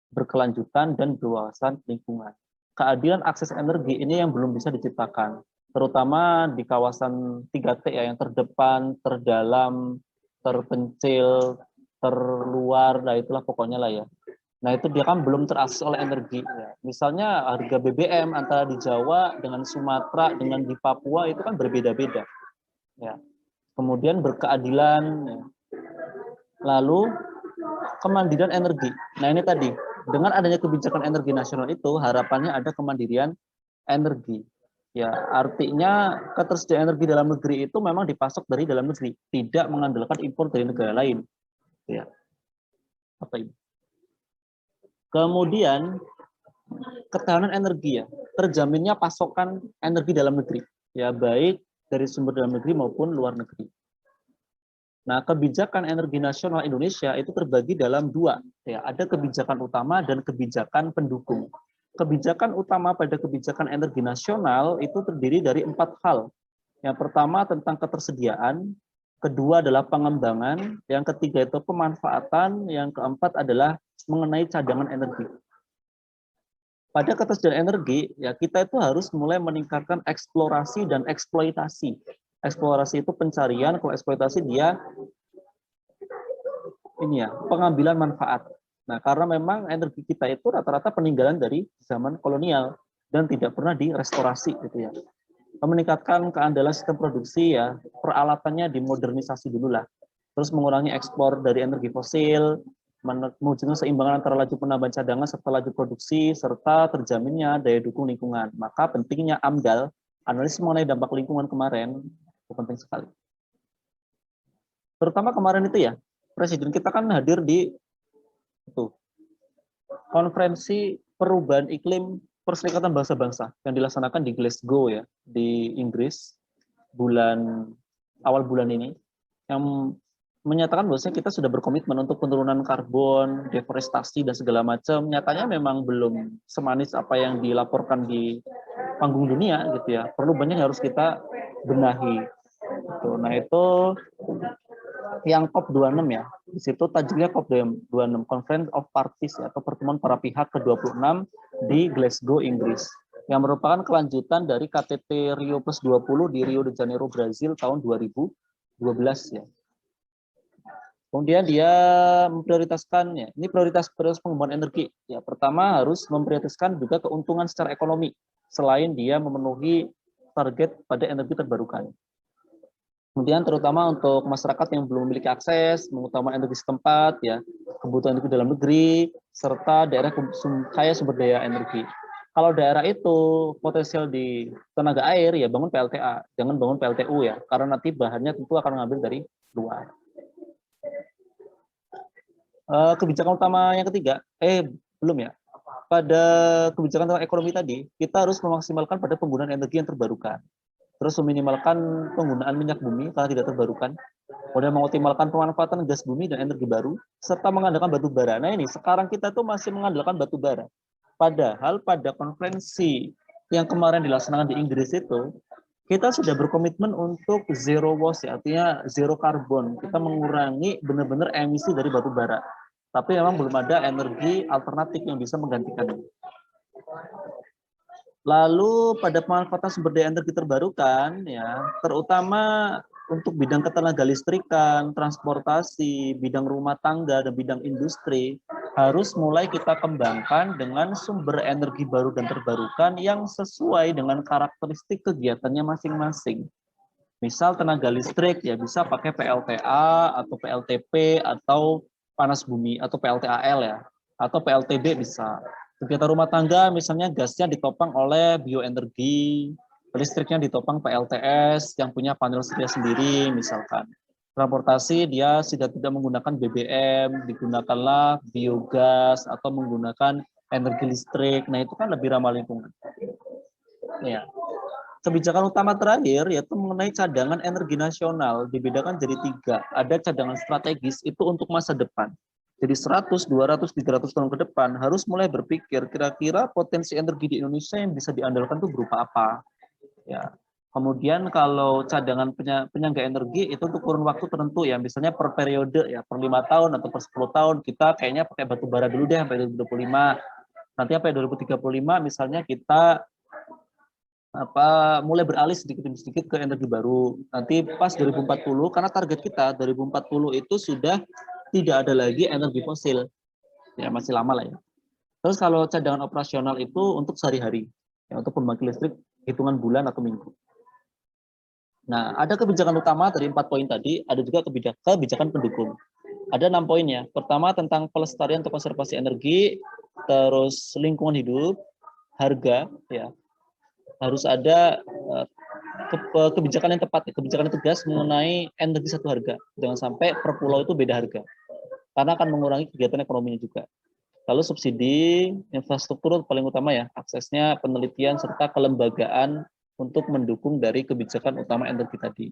berkelanjutan, dan berwawasan lingkungan. Keadilan akses energi ini yang belum bisa diciptakan, terutama di kawasan 3T ya, yang terdepan, terdalam, terpencil, terluar, nah itulah pokoknya lah ya. Nah itu dia kan belum terakses oleh energi. Ya. Misalnya harga BBM antara di Jawa dengan Sumatera dengan di Papua itu kan berbeda-beda. Ya. Kemudian berkeadilan, ya. Lalu kemandirian energi. Nah ini tadi, dengan adanya kebijakan energi nasional itu harapannya ada kemandirian energi. Ya, artinya ketersediaan energi dalam negeri itu memang dipasok dari dalam negeri, tidak mengandalkan impor dari negara lain. Ya. Apa ini? Kemudian ketahanan energi ya, terjaminnya pasokan energi dalam negeri, ya baik dari sumber dalam negeri maupun luar negeri. Nah, kebijakan energi nasional Indonesia itu terbagi dalam 2, ya, ada kebijakan utama dan kebijakan pendukung. Kebijakan utama pada kebijakan energi nasional itu terdiri dari 4 hal. Yang pertama tentang ketersediaan, kedua adalah pengembangan, yang ketiga itu pemanfaatan, yang keempat adalah mengenai cadangan energi. Pada ketersediaan energi, ya kita itu harus mulai meningkatkan eksplorasi dan eksploitasi. Eksplorasi itu pencarian, kalau eksploitasi dia ini ya, pengambilan manfaat. Nah, karena memang energi kita itu rata-rata peninggalan dari zaman kolonial dan tidak pernah direstorasi gitu ya. Meningkatkan keandalan sistem produksi ya, peralatannya dimodernisasi dulu lah. Terus mengurangi ekspor dari energi fosil, mewujudkan seimbangan antara laju penambahan cadangan serta laju produksi, serta terjaminnya daya dukung lingkungan. Maka pentingnya AMDAL, analisis mengenai dampak lingkungan kemarin, itu penting sekali. Terutama kemarin itu ya, Presiden kita kan hadir di itu, konferensi perubahan iklim Perserikatan Bangsa-Bangsa yang dilaksanakan di Glasgow ya, di Inggris, awal bulan ini, yang menyatakan bahwasanya kita sudah berkomitmen untuk penurunan karbon, deforestasi dan segala macam. Nyatanya memang belum semanis apa yang dilaporkan di panggung dunia gitu ya. Perlu banyak yang harus kita benahi. Gitu. Nah itu yang COP26 ya. Di situ tajuknya COP26, Conference of Parties ya, atau pertemuan para pihak ke-26 di Glasgow, Inggris. Yang merupakan kelanjutan dari KTT Rio Plus 20 di Rio de Janeiro, Brazil tahun 2012 ya. Kemudian dia memprioritaskan ya, ini prioritas pengembangan energi. Ya, pertama harus memprioritaskan juga keuntungan secara ekonomi selain dia memenuhi target pada energi terbarukan. Kemudian terutama untuk masyarakat yang belum memiliki akses, mengutamakan energi setempat ya, kebutuhan energi dalam negeri serta daerah kaya sumber daya energi. Kalau daerah itu potensial di tenaga air ya bangun PLTA, jangan bangun PLTU ya, karena nanti bahannya tentu akan mengambil dari luar. Kebijakan utama yang ketiga, belum ya. Pada kebijakan tentang ekonomi tadi, kita harus memaksimalkan pada penggunaan energi yang terbarukan. Terus meminimalkan penggunaan minyak bumi karena tidak terbarukan. Kemudian mengoptimalkan pemanfaatan gas bumi dan energi baru, serta mengandalkan batu bara. Nah ini, sekarang kita tuh masih mengandalkan batu bara. Padahal pada konferensi yang kemarin dilaksanakan di Inggris itu, kita sudah berkomitmen untuk zero waste, artinya zero karbon. Kita mengurangi benar-benar emisi dari batu bara. Tapi memang belum ada energi alternatif yang bisa menggantikannya. Lalu pada pemanfaatan sumber daya energi terbarukan, ya, terutama untuk bidang ketenaga listrikan, transportasi, bidang rumah tangga, dan bidang industri, harus mulai kita kembangkan dengan sumber energi baru dan terbarukan yang sesuai dengan karakteristik kegiatannya masing-masing. Misal tenaga listrik ya bisa pakai PLTA atau PLTP atau panas bumi atau PLTAL ya, atau PLTB bisa. Kegiatan rumah tangga misalnya gasnya ditopang oleh bioenergi, listriknya ditopang PLTS yang punya panel surya sendiri misalkan. Transportasi dia sudah tidak menggunakan BBM, digunakanlah biogas atau menggunakan energi listrik. Nah itu kan lebih ramah lingkungan. Ya. Kebijakan utama terakhir yaitu mengenai cadangan energi nasional, dibedakan jadi 3. Ada cadangan strategis itu untuk masa depan. Jadi 100, 200, 300 tahun ke depan harus mulai berpikir kira-kira potensi energi di Indonesia yang bisa diandalkan itu berupa apa. Ya. Kemudian kalau cadangan penyangga energi itu untuk kurun waktu tertentu ya, misalnya per periode ya, per 5 tahun atau per 10 tahun kita kayaknya pakai batu bara dulu deh sampai 2025. Nanti sampai 2035 misalnya kita mulai beralih sedikit demi sedikit ke energi baru. Nanti pas 2040 karena target kita 2040 itu sudah tidak ada lagi energi fosil. Ya masih lama lah ya. Terus kalau cadangan operasional itu untuk sehari-hari, ya, untuk pembangkit listrik hitungan bulan atau minggu. Nah, ada kebijakan utama dari 4 poin tadi, ada juga kebijakan pendukung. Ada 6 poin ya. Pertama tentang pelestarian atau konservasi energi, terus lingkungan hidup, harga, ya harus ada kebijakan yang tepat, kebijakan yang tegas mengenai energi satu harga. Jangan sampai per pulau itu beda harga, karena akan mengurangi kegiatan ekonominya juga. Lalu subsidi infrastruktur paling utama ya, aksesnya, penelitian, serta kelembagaan untuk mendukung dari kebijakan utama energi tadi.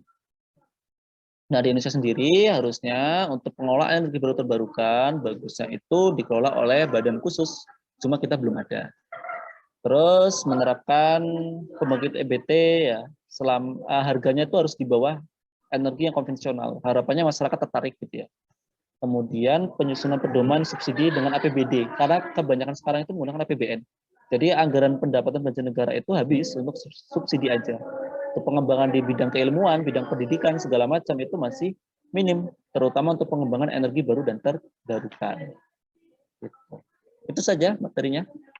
Nah, di Indonesia sendiri harusnya untuk pengelolaan energi baru terbarukan, bagusnya itu dikelola oleh badan khusus, cuma kita belum ada. Terus menerapkan pembangkit EBT ya, harganya itu harus di bawah energi yang konvensional. Harapannya masyarakat tertarik gitu ya. Kemudian penyusunan pedoman subsidi dengan APBD, karena kebanyakan sekarang itu menggunakan APBN. Jadi anggaran pendapatan belanja negara itu habis untuk subsidi aja. Untuk pengembangan di bidang keilmuan, bidang pendidikan, segala macam itu masih minim, terutama untuk pengembangan energi baru dan terbarukan. Itu saja materinya.